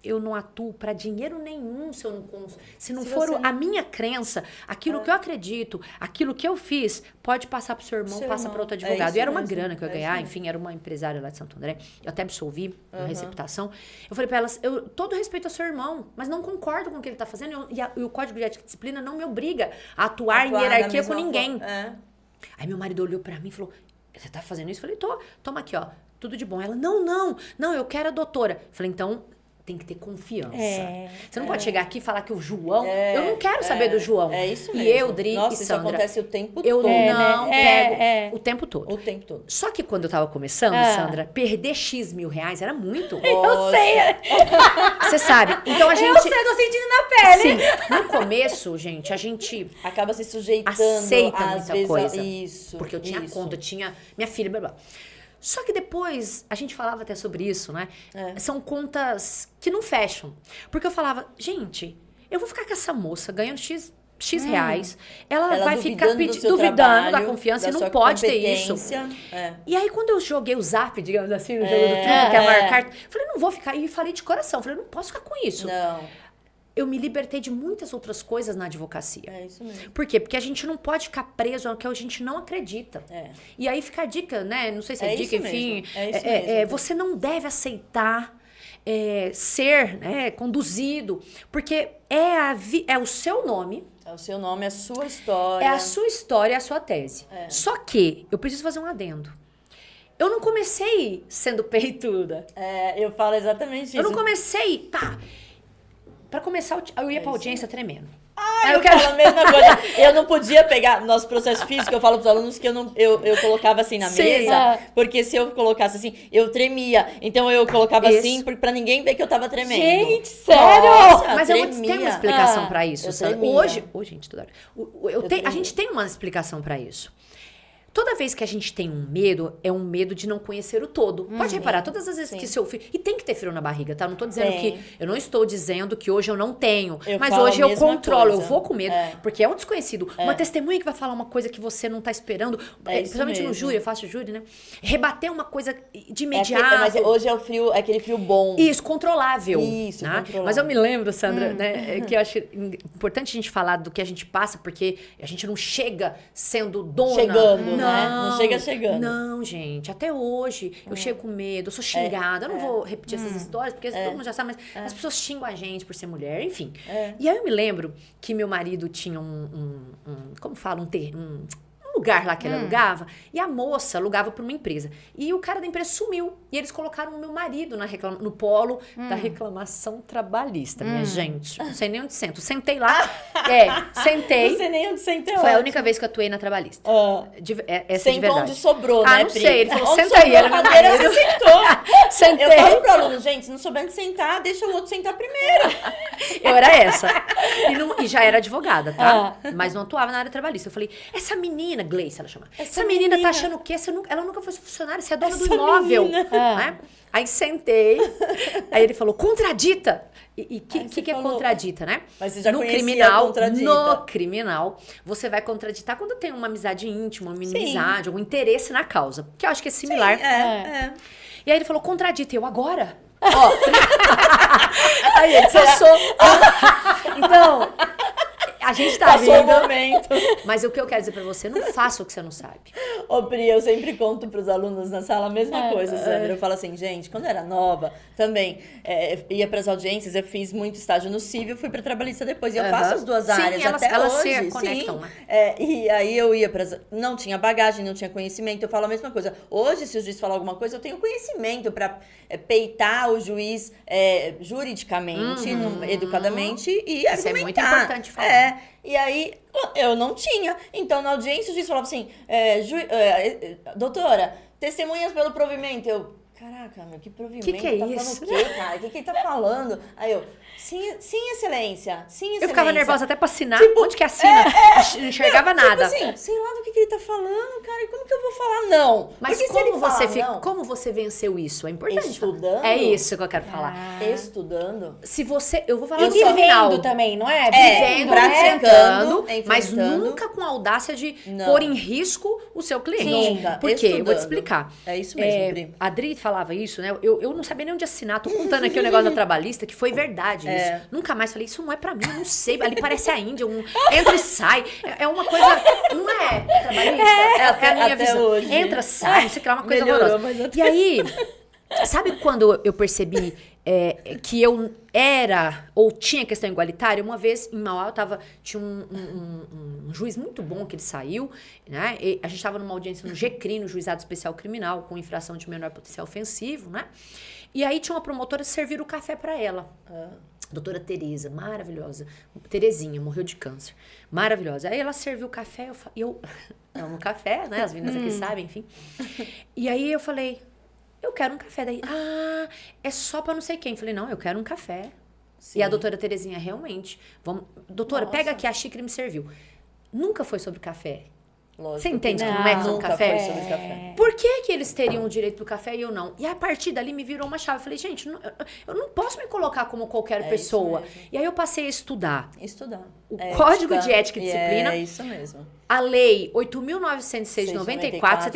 eu não atuo pra dinheiro nenhum se não for a minha crença, aquilo que eu acredito, aquilo que eu fiz, pode passar pro seu irmão, passa para outro advogado. E era uma grana que eu ia ganhar, enfim, era uma empresária lá de Santo André. Eu até absolvi a receptação. Eu falei pra elas, todo respeito ao seu irmão, mas não concordo com o que ele tá fazendo, e o Código de Ética e Disciplina não me obriga a atuar em hierarquia com ninguém. Aí meu marido olhou pra mim e falou, você tá fazendo isso? Eu falei, toma aqui, ó, tudo de bom. Ela, não, eu quero a doutora. Eu falei, então tem que ter confiança. Você não pode chegar aqui e falar que o João... eu não quero saber do João. É isso mesmo. E eu, Dri e Sandra... Isso acontece o tempo todo. Eu não pego o tempo todo. O tempo todo. Só que quando eu tava começando, Sandra, perder X mil reais era muito. Eu sei. Você sabe. Então a gente... Eu sei, tô sentindo na pele. Sim. No começo, gente, a gente... acaba se sujeitando. Aceita às muita vezes, coisa. Isso. Porque eu tinha conta, eu tinha minha filha, blá, blá. Só que depois, a gente falava até sobre isso, né? São contas que não fecham. Porque eu falava, gente, eu vou ficar com essa moça ganhando X reais, ela vai ficar duvidando da confiança e não pode ter isso. E aí, quando eu joguei o zap, digamos assim, no jogo do truco, que é a maior carta, falei, não vou ficar. E falei de coração, falei, não posso ficar com isso. Não. Eu me libertei de muitas outras coisas na advocacia. É isso mesmo. Por quê? Porque a gente não pode ficar preso ao que a gente não acredita. E aí fica a dica, né? Não sei se é dica, enfim. Você não deve aceitar ser conduzido, porque é o seu nome. É o seu nome, é a sua história. É a sua história, é a sua tese. Só que eu preciso fazer um adendo. Eu não comecei sendo peituda. Eu falo exatamente isso. Eu não comecei, Pra começar, eu ia pra audiência tremendo. Eu falo a mesma coisa. Eu não podia pegar nosso processo físico, eu falo pros alunos que eu colocava assim na mesa, porque se eu colocasse assim, eu tremia. Então eu colocava assim pra ninguém ver que eu tava tremendo. Gente, sério? Nossa, mas eu tenho uma explicação pra isso. Hoje, gente, toda hora. A gente tem uma explicação pra isso. Toda vez que a gente tem um medo, é um medo de não conhecer o todo. Pode reparar, todas as vezes que seu filho... E tem que ter frio na barriga, tá? Não tô dizendo que... Eu não estou dizendo que hoje eu não tenho. Mas hoje eu controlo, eu vou com medo. Porque é um desconhecido. Uma testemunha que vai falar uma coisa que você não tá esperando. Principalmente no júri, eu faço júri, né? Rebater uma coisa de imediato. Mas hoje é o frio, é aquele frio bom. Isso, controlável. Isso, né? controlável. Mas eu me lembro, Sandra, né? Que eu acho importante a gente falar do que a gente passa, porque a gente não chega sendo dona. Chegando, né? Não chega chegando. Não, gente. Até hoje, eu chego com medo, eu sou xingada. Eu não vou repetir essas histórias, porque todo mundo já sabe, mas as pessoas xingam a gente por ser mulher, enfim. E aí eu me lembro que meu marido tinha como fala, um lugar lá que ele alugava, e a moça alugava para uma empresa. E o cara da empresa sumiu. E eles colocaram o meu marido no polo da reclamação trabalhista, minha gente. Não sei nem onde sento. Sentei lá. Sentei. Não sei nem onde sentei. Foi a única vez que eu atuei na trabalhista. Essa Sem de verdade. onde sobrou, né, não sei. Ele falou, onde senta aí. Era cadeira, você sentou. Sentei. Eu falo pro aluno, gente, se não souber onde sentar, deixa o outro sentar primeiro. Eu era essa. E já era advogada, tá? Mas não atuava na área trabalhista. Eu falei, essa menina, Gleice, ela chama. Essa menina tá achando o quê? Ela nunca foi funcionária, você é dona do imóvel. Né? Aí sentei, aí ele falou, contradita. E que é contradita, né? Mas você já no conhecia criminal, a contradita. No criminal, você vai contraditar quando tem uma amizade íntima, uma inimizade, algum interesse na causa. Que eu acho que é similar. Sim, E aí ele falou, contradita. Eu, agora? Ó. Aí ele passou. Então, a gente tá Passou vendo. o momento. Mas o que eu quero dizer pra você, não faça o que você não sabe. Ô, Pri, eu sempre conto pros alunos na sala a mesma coisa, Sandra. Eu falo assim, gente, quando eu era nova, também ia pras audiências, eu fiz muito estágio no civil, fui pra trabalhista depois. E eu faço as duas áreas até elas hoje. se conectam, né? E aí eu ia não tinha bagagem, não tinha conhecimento, eu falo a mesma coisa. Hoje, se o juiz falar alguma coisa, eu tenho conhecimento pra peitar o juiz juridicamente, educadamente e Isso argumentar. é muito importante falar. E aí, eu não tinha. Então, na audiência, o juiz falava assim, doutora, testemunhas pelo provimento. Eu, caraca, meu, que provimento? Que é tá isso? falando o quê, cara? O que ele tá falando? Aí eu, sim, excelência, sim, excelência. Eu ficava nervosa até pra assinar. Onde que assina? Não enxergava nada. Tipo assim, sei lá do que ele tá falando, cara. E como que eu vou falar não? Mas porque se ele como você venceu isso? É importante. Estudando? É isso que eu quero falar. Estudando? Se você... Eu vou falar E no seu final. vivendo também, não é? Vivendo, praticando, enfrentando, mas enfrentando. nunca com a audácia de Não. pôr em risco o seu cliente. Sim. Nunca. Por quê? Eu vou te Estudando. explicar. É isso mesmo, Pri. A Adri falava isso, né? Eu não sabia nem onde assinar. Tô contando aqui o negócio da trabalhista, que foi verdade isso. Nunca mais falei, isso não é pra mim, eu não sei. Ali parece a Índia, entra e sai. É uma coisa... Não é trabalhista? É a minha até visão. hoje. Entra, sai, não sei o que lá, uma coisa Melhorou, horrorosa. mas até- E aí, sabe quando eu percebi que eu era ou tinha questão igualitária? Uma vez em Mauá tinha um juiz muito bom que ele saiu, né? E a gente estava numa audiência no GCRI, no Juizado Especial Criminal, com infração de menor potencial ofensivo, né? E aí tinha uma promotora que serviram o café para ela. Doutora Tereza, maravilhosa. Terezinha, morreu de câncer. Maravilhosa. Aí ela serviu o café, eu amo café, né? As meninas aqui sabem, enfim. E aí eu falei, eu quero um café. Daí, é só pra não sei quem. Falei, não, eu quero um café. Sim. E a doutora Terezinha, realmente, doutora, pega aqui a xícara e me serviu. Nunca foi sobre café. Lógico. Você entende que não é sobre nunca café? foi sobre café. Por que eles teriam o direito do café e eu não? E a partir dali me virou uma chave. Eu falei, gente, eu não posso me colocar como qualquer pessoa. E aí eu passei a estudar. Estudar. O Código de Ética e Disciplina. É isso mesmo. A Lei 8.906 de 94,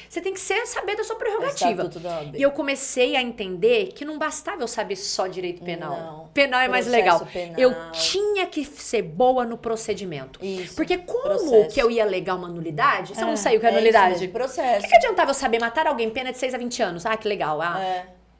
você tem que saber da sua prerrogativa. E eu comecei a entender que não bastava eu saber só direito penal. Não. Penal é mais Processo legal. penal. Eu tinha que ser boa no procedimento. Isso. Porque como Processo. que eu ia alegar uma nulidade? Você não saiu que é nulidade? Isso mesmo, processo. O que adiantava eu saber matar alguém pena de 6 a 20 anos? Ah, que legal.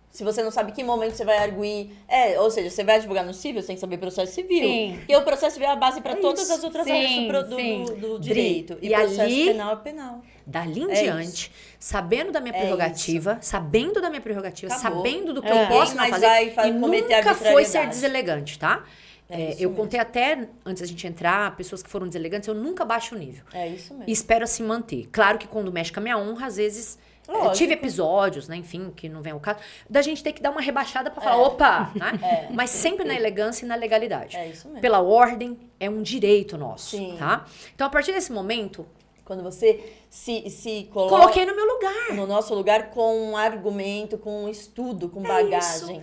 Se você não sabe que momento você vai arguir. Ou seja, você vai advogar no civil, você tem que saber processo civil. Sim. E o processo civil é a base para todas isso. as outras Sim, áreas sim. do direito. E E processo ali- penal é penal. Dali em diante, sabendo da minha prerrogativa, Acabou. sabendo do que Ninguém eu posso não mais fazer, vai e cometer nunca foi ser arbitrariedade. deselegante, tá? isso Eu mesmo. contei até, antes da gente entrar, pessoas que foram deselegantes, eu nunca baixo o nível. É isso mesmo. E espero assim manter. Claro que quando mexe com a minha honra, às vezes... Lógico. tive episódios, né, enfim, que não vem ao caso, da gente ter que dar uma rebaixada pra falar, opa, né? Mas sempre na elegância e na legalidade. É isso mesmo. Pela ordem, é um direito nosso, Sim. tá? Então, a partir desse momento, Quando você se coloca coloquei no meu lugar. no nosso lugar com um argumento, com um estudo, com bagagem.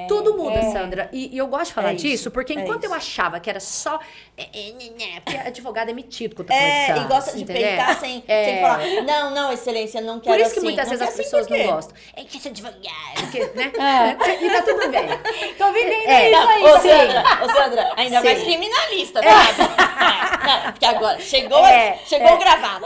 Tudo muda, Sandra. E eu gosto de falar É isso, disso, porque é enquanto eu isso. achava que era só... Porque advogado é metido quando tá começando. E gosta de entendeu? peitar sem falar, não, excelência, não quero Por isso que assim. muitas Não vezes quer as pessoas assim por não quê? gostam. É que eu sou advogado, porque, né? E tá tudo bem. Tô vivendo É. isso aí. Ô, Sandra, ainda Sim. mais criminalista, sabe? Não, porque agora chegou o gravata.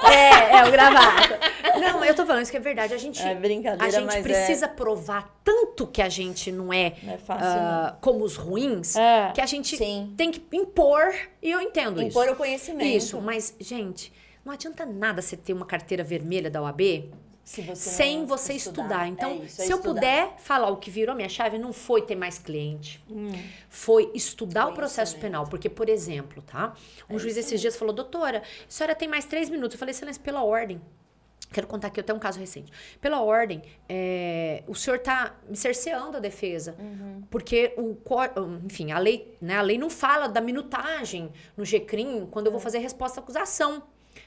O gravata. Não, eu tô falando isso que é verdade. A gente, É brincadeira, a gente mas precisa provar tanto que a gente não é, Não é fácil, como os ruins, que a gente Sim. tem que impor, e eu entendo isso. Impor o conhecimento. Isso, mas, gente, não adianta nada você ter uma carteira vermelha da OAB Se você sem não você estudar. Então, É isso, é se eu estudar. puder falar o que virou minha chave, não foi ter mais cliente. Foi estudar o processo penal. Porque, por exemplo, tá? Um juiz esses dias falou, doutora, a senhora tem mais 3 minutos. Eu falei, excelência, pela ordem. Quero contar aqui até um caso recente. Pela ordem, o senhor tá me cerceando a defesa. Porque, enfim, a lei não fala da minutagem no GCRIM quando eu vou fazer resposta à acusação.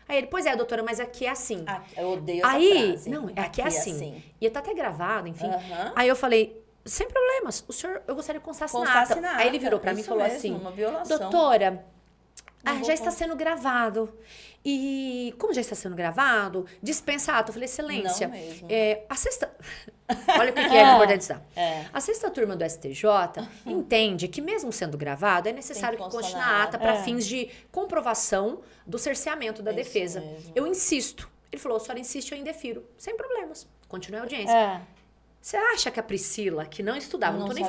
Aí ele, pois é, doutora, mas aqui é assim. Eu odeio essa Aí, frase. não, aqui é assim. E tá até gravado, enfim. Aí eu falei, sem problemas, eu gostaria de constar assinata. Aí ele virou pra mim e falou assim, uma violação. doutora, já está sendo gravado. E como já está sendo gravado, dispensa ato. Eu falei, excelência, Não mesmo. A sexta... Olha o que é importante estar. A sexta turma do STJ entende que mesmo sendo gravado, é necessário que conste na ata para fins de comprovação do cerceamento da defesa. Mesmo. Eu insisto. Ele falou, a senhora insiste, eu indefiro. Sem problemas. Continue a audiência. Você acha que a Priscila, que não estudava, não tô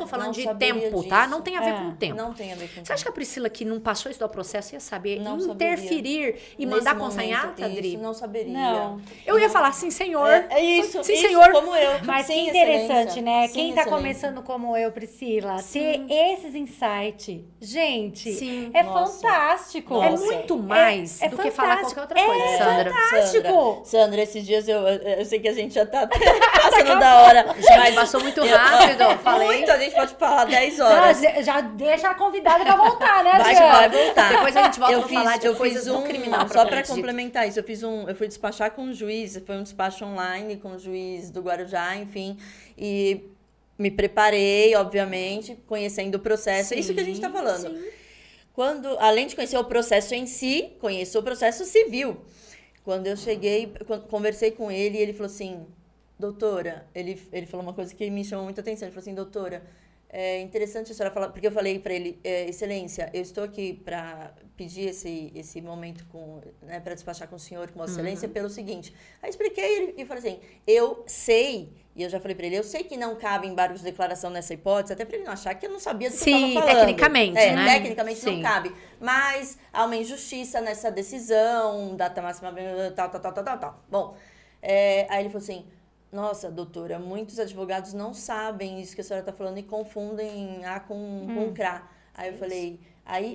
falando de tempo, disso. tá? Não tem a ver com o tempo. Não tem a ver com o tempo. Você acha que a Priscila, que não passou isso do processo, ia saber interferir e Nesse mandar constar em ata, Adri? Isso, não saberia. Não. Eu ia falar, sim, senhor. É isso. Sim, isso, senhor. como eu. Mas Sim, que interessante, excelência. né? Sim, Quem tá excelência. começando como eu, Priscila, ter esses insights, gente, Sim. é Nossa. fantástico. É muito mais do que falar qualquer outra coisa, Sandra. Fantástico. Sandra, esses dias eu sei que a gente já tá passando da hora. Gente, passou muito rápido, eu falei. Muito, a gente pode falar 10 horas. Não, já deixa a convidada pra voltar, né, Vai Adriana? voltar. Depois a gente volta pra falar de eu coisas fiz do criminal. Só pra propriamente dito. complementar isso, eu fui despachar com um juiz, foi um despacho online com o juiz do Guarujá, enfim, e me preparei, obviamente, conhecendo o processo. É isso que a gente tá falando. Sim. Além de conhecer o processo em si, conheço o processo civil. Quando eu cheguei, conversei com ele, e ele falou assim, doutora, ele falou uma coisa que me chamou muita atenção. Ele falou assim, doutora, é interessante a senhora falar, porque eu falei para ele, excelência, eu estou aqui para pedir esse momento para despachar com o senhor, com Vossa Excelência, pelo seguinte. Aí expliquei e falei assim, eu sei, e eu já falei para ele, eu sei que não cabe embargo de declaração nessa hipótese, até para ele não achar que eu não sabia do que eu estava falando. Tecnicamente, né? Tecnicamente Sim. não cabe. Mas há uma injustiça nessa decisão, data máxima, tal. Bom, aí ele falou assim, nossa, doutora, muitos advogados não sabem isso que a senhora está falando e confundem A com CRA. Aí eu falei,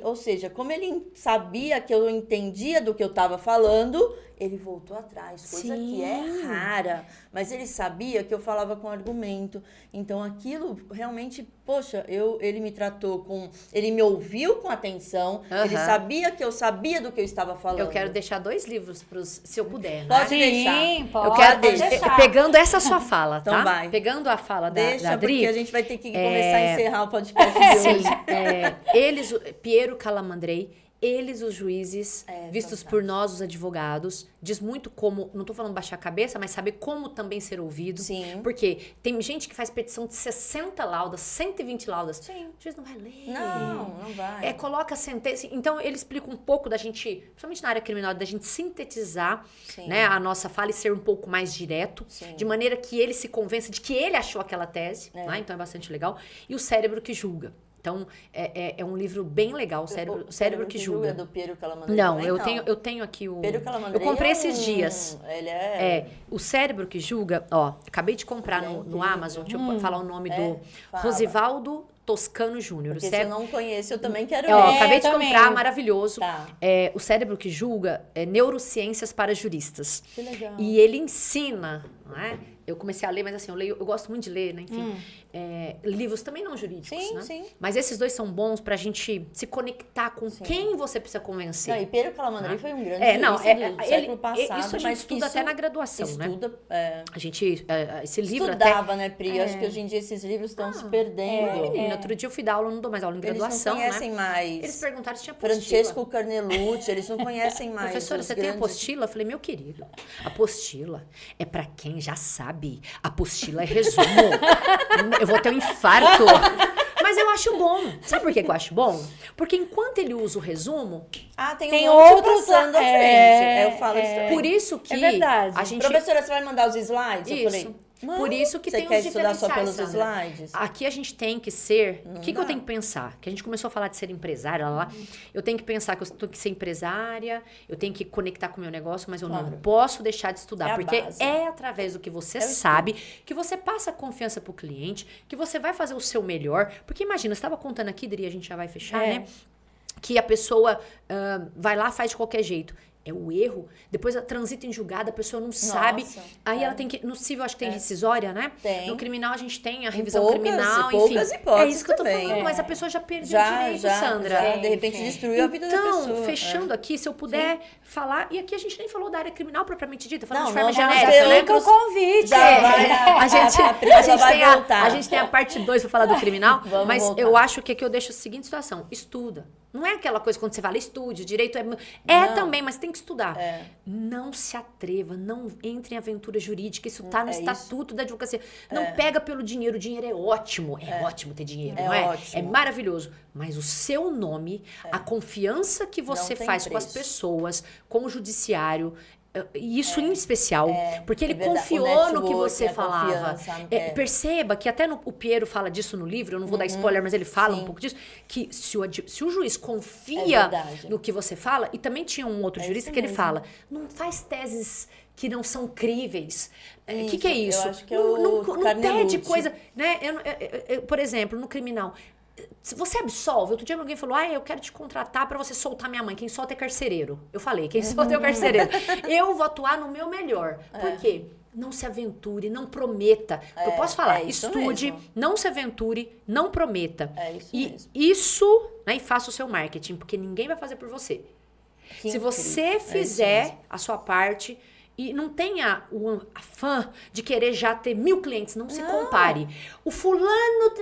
ou seja, como ele sabia que eu entendia do que eu estava falando, ele voltou atrás, coisa que é rara. Mas ele sabia que eu falava com argumento. Então aquilo realmente, poxa, ele me tratou ele me ouviu com atenção, ele sabia que eu sabia do que eu estava falando. Eu quero deixar 2 livros se eu puder. Pode né? deixar. Pode, Eu quero deixar. pegando essa sua fala, tá? Então vai. Pegando a fala da Deixa, Adri. porque a gente vai ter que começar a encerrar o podcast de hoje. Sim, Piero Calamandrei, eles os juízes, vistos fantástico. por nós os advogados, diz muito como, não tô falando baixar a cabeça, mas saber como também ser ouvido. Sim. Porque tem gente que faz petição de 60 laudas, 120 laudas. Sim. O juiz não vai ler. Não vai. Coloca a sentença. Então, ele explica um pouco da gente, principalmente na área criminal, da gente sintetizar, né, a nossa fala e ser um pouco mais direto, de maneira que ele se convença de que ele achou aquela tese. Né? Então, é bastante legal. E o cérebro que julga. Então, é um livro bem legal, o Cérebro que Julga. É do Piero Calamandrei? Não, também? eu tenho aqui o... Piero Calamandrei Eu comprei esses dias. Ele O Cérebro que Julga, acabei de comprar no Amazon, deixa eu falar o nome do fala. Rosivaldo Toscano Júnior. Porque se eu não conheço, eu também quero ver. Acabei de também. comprar, maravilhoso. Tá. O Cérebro que Julga é Neurociências para Juristas. Que legal. E ele ensina, não é? Eu comecei a ler, mas assim, eu gosto muito de ler, né? Enfim, livros também não jurídicos, Sim, né? sim. Mas esses 2 são bons pra gente se conectar com quem você precisa convencer. Não, e Piero Calamandrei foi um grande jurista do século passado. Isso a gente estuda até na graduação, né? A gente, esse livro Estudava, né, Pri? Acho que hoje em dia esses livros estão se perdendo. Menina, outro dia eu fui dar aula, não dou mais aula em graduação, Eles não conhecem né? mais. Eles perguntaram se tinha apostila. Francesco Carnelucci, eles não conhecem mais. Professora, os você tem grandes... apostila? Eu falei, meu querido, apostila é pra quem já sabe. Apostila é resumo. Eu vou ter um infarto. Mas eu acho bom. Sabe por que eu acho bom? Porque enquanto ele usa o resumo... tem outros passando à frente. Eu falo isso também. Por isso que verdade. a gente... Professora, você vai mandar os slides? Eu Isso. falei, Por isso que você tem quer os estudar só diferenciais, pelos Sandra. slides? Aqui a gente tem que ser... O que eu dá. tenho que pensar? Que a gente começou a falar de ser empresária lá. Eu tenho que pensar que eu tenho que ser empresária, eu tenho que conectar com o meu negócio, mas eu não posso deixar de estudar. É a porque base. é através do que você sabe, que você passa confiança pro cliente, que você vai fazer o seu melhor. Porque imagina, você estava contando aqui, Dri, a gente já vai fechar, né? Que a pessoa vai lá, faz de qualquer jeito. É o erro. Depois ela transita em julgado, a pessoa não sabe. Aí ela tem que... No civil, acho que tem rescisória, né? Tem. No criminal, a gente tem a revisão criminal, enfim. Poucas hipóteses é isso que eu tô também. falando, mas a pessoa já perdeu o direito, Sandra. De repente destruiu a vida da pessoa. Então, fechando aqui, se eu puder falar... E aqui a gente nem falou da área criminal propriamente dita, falando de forma nós genérica, temos né? Outro convite. Já vai, a gente tem a parte 2 pra falar do criminal, mas voltar. eu acho que aqui eu deixo a seguinte situação. Estuda. Não é aquela coisa quando você fala estude, direito é também, mas tem que estudar. Não se atreva, não entre em aventura jurídica, isso tá no estatuto da advocacia. Não pega pelo dinheiro, o dinheiro é ótimo. É ótimo ter dinheiro, não é? Ótimo. É maravilhoso. Mas o seu nome, a confiança que você faz com as pessoas, com o judiciário, isso em especial, porque ele confiou no que você falava. Perceba que até o Piero fala disso no livro, eu não vou dar spoiler, mas ele fala um pouco disso, que se o juiz confia no que você fala, e também tinha um outro jurista que ele fala, não faz teses que não são críveis. O que é isso? Eu acho que não pede coisa, né? Por exemplo, no criminal, se você absolve, outro dia alguém falou, eu quero te contratar pra você soltar minha mãe. Quem solta é carcereiro. Eu falei, quem solta é o carcereiro. Eu vou atuar no meu melhor. Por quê? Não se aventure, não prometa. Eu posso falar, estude, não se aventure, não prometa. Isso, né, e faça o seu marketing, porque ninguém vai fazer por você. Se você fizer a sua parte... E não tenha o afã de querer já ter 1000 clientes. Não se compare. O fulano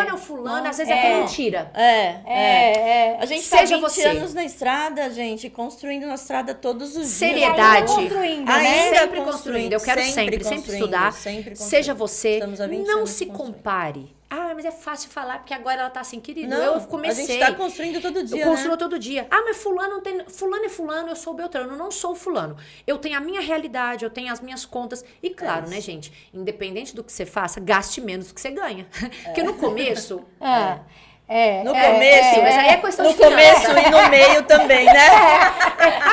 é o fulano, às vezes é até mentira. A gente tá 20 anos na estrada, gente, construindo na estrada todos os Seriedade. dias. Construindo, Sempre construindo. Eu quero sempre estudar. Seja você. Não se compare. Mas é fácil falar, porque agora ela tá assim, querido, eu comecei. A gente tá construindo todo dia, Eu construo todo dia. Mas fulano não tem... Fulano é fulano, eu sou o Beltrano, eu não sou o fulano. Eu tenho a minha realidade, eu tenho as minhas contas. E claro, né, gente, independente do que você faça, gaste menos do que você ganha. Porque no começo... No começo, mas aí é questão de começo e no meio também, né?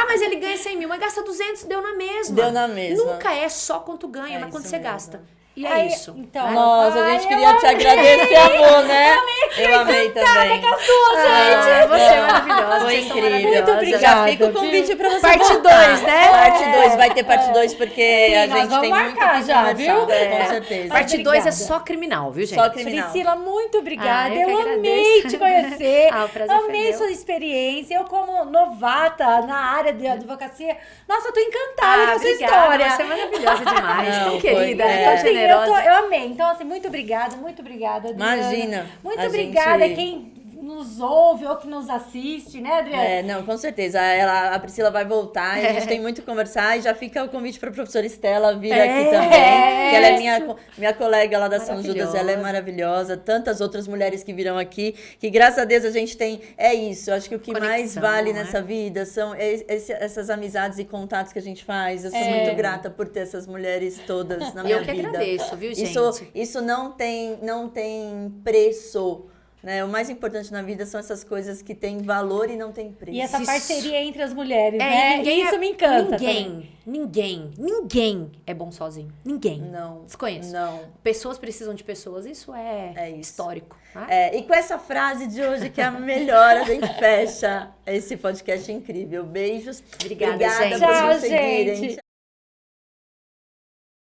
Mas ele ganha 100 mil, mas gasta 200, deu na mesma. Deu na mesma. Nunca é só quanto ganha, mas quanto você gasta. E é isso. Então, nossa, a gente queria te agradecer, amor, né? Eu amei também. Com a sua, gente. Você é maravilhosa. Foi incrível. Muito obrigada. Já fica o convite pra você Parte voltar. 2, né? Parte 2, vai ter parte 2, porque a gente nós tem vamos muito marcar que já, conversar. viu? Com certeza. Parte 2 é só criminal, viu, gente? Só criminal. Priscila, muito obrigada. Eu que eu agradeço. amei te conhecer. O prazer foi amei meu. sua experiência. Eu, como novata na área de advocacia, nossa, eu tô encantada com a sua obrigada. história. Você é maravilhosa demais. Não, tão foi, querida, é. tão generosa. Eu amei. Então, assim, muito obrigada, Adriana. Imagina. Muito A obrigada gente- quem nos ouve ou que nos assiste, né, Adriana? Não, com certeza. A Priscila vai voltar e a gente tem muito que conversar. E já fica o convite para a professora Estela vir aqui também. Que ela é minha colega lá da São Judas, ela é maravilhosa. Tantas outras mulheres que virão aqui, que graças a Deus a gente tem. É isso. Eu acho que o que mais Conexão, vale né? nessa vida são essas amizades e contatos que a gente faz. Eu sou muito grata por ter essas mulheres todas na minha Eu que vida. agradeço, viu, gente? Isso não tem preço. Né? O mais importante na vida são essas coisas que têm valor e não têm preço. E essa parceria entre as mulheres, e né? ninguém Isso me encanta. Ninguém é bom sozinho. Ninguém. Não. Desconheço. Não. Pessoas precisam de pessoas. Isso é isso. histórico. Né? E com essa frase de hoje, que é a melhor, a gente fecha esse podcast incrível. Beijos. Obrigada, Obrigada gente. por Tchau, nos seguirem. gente.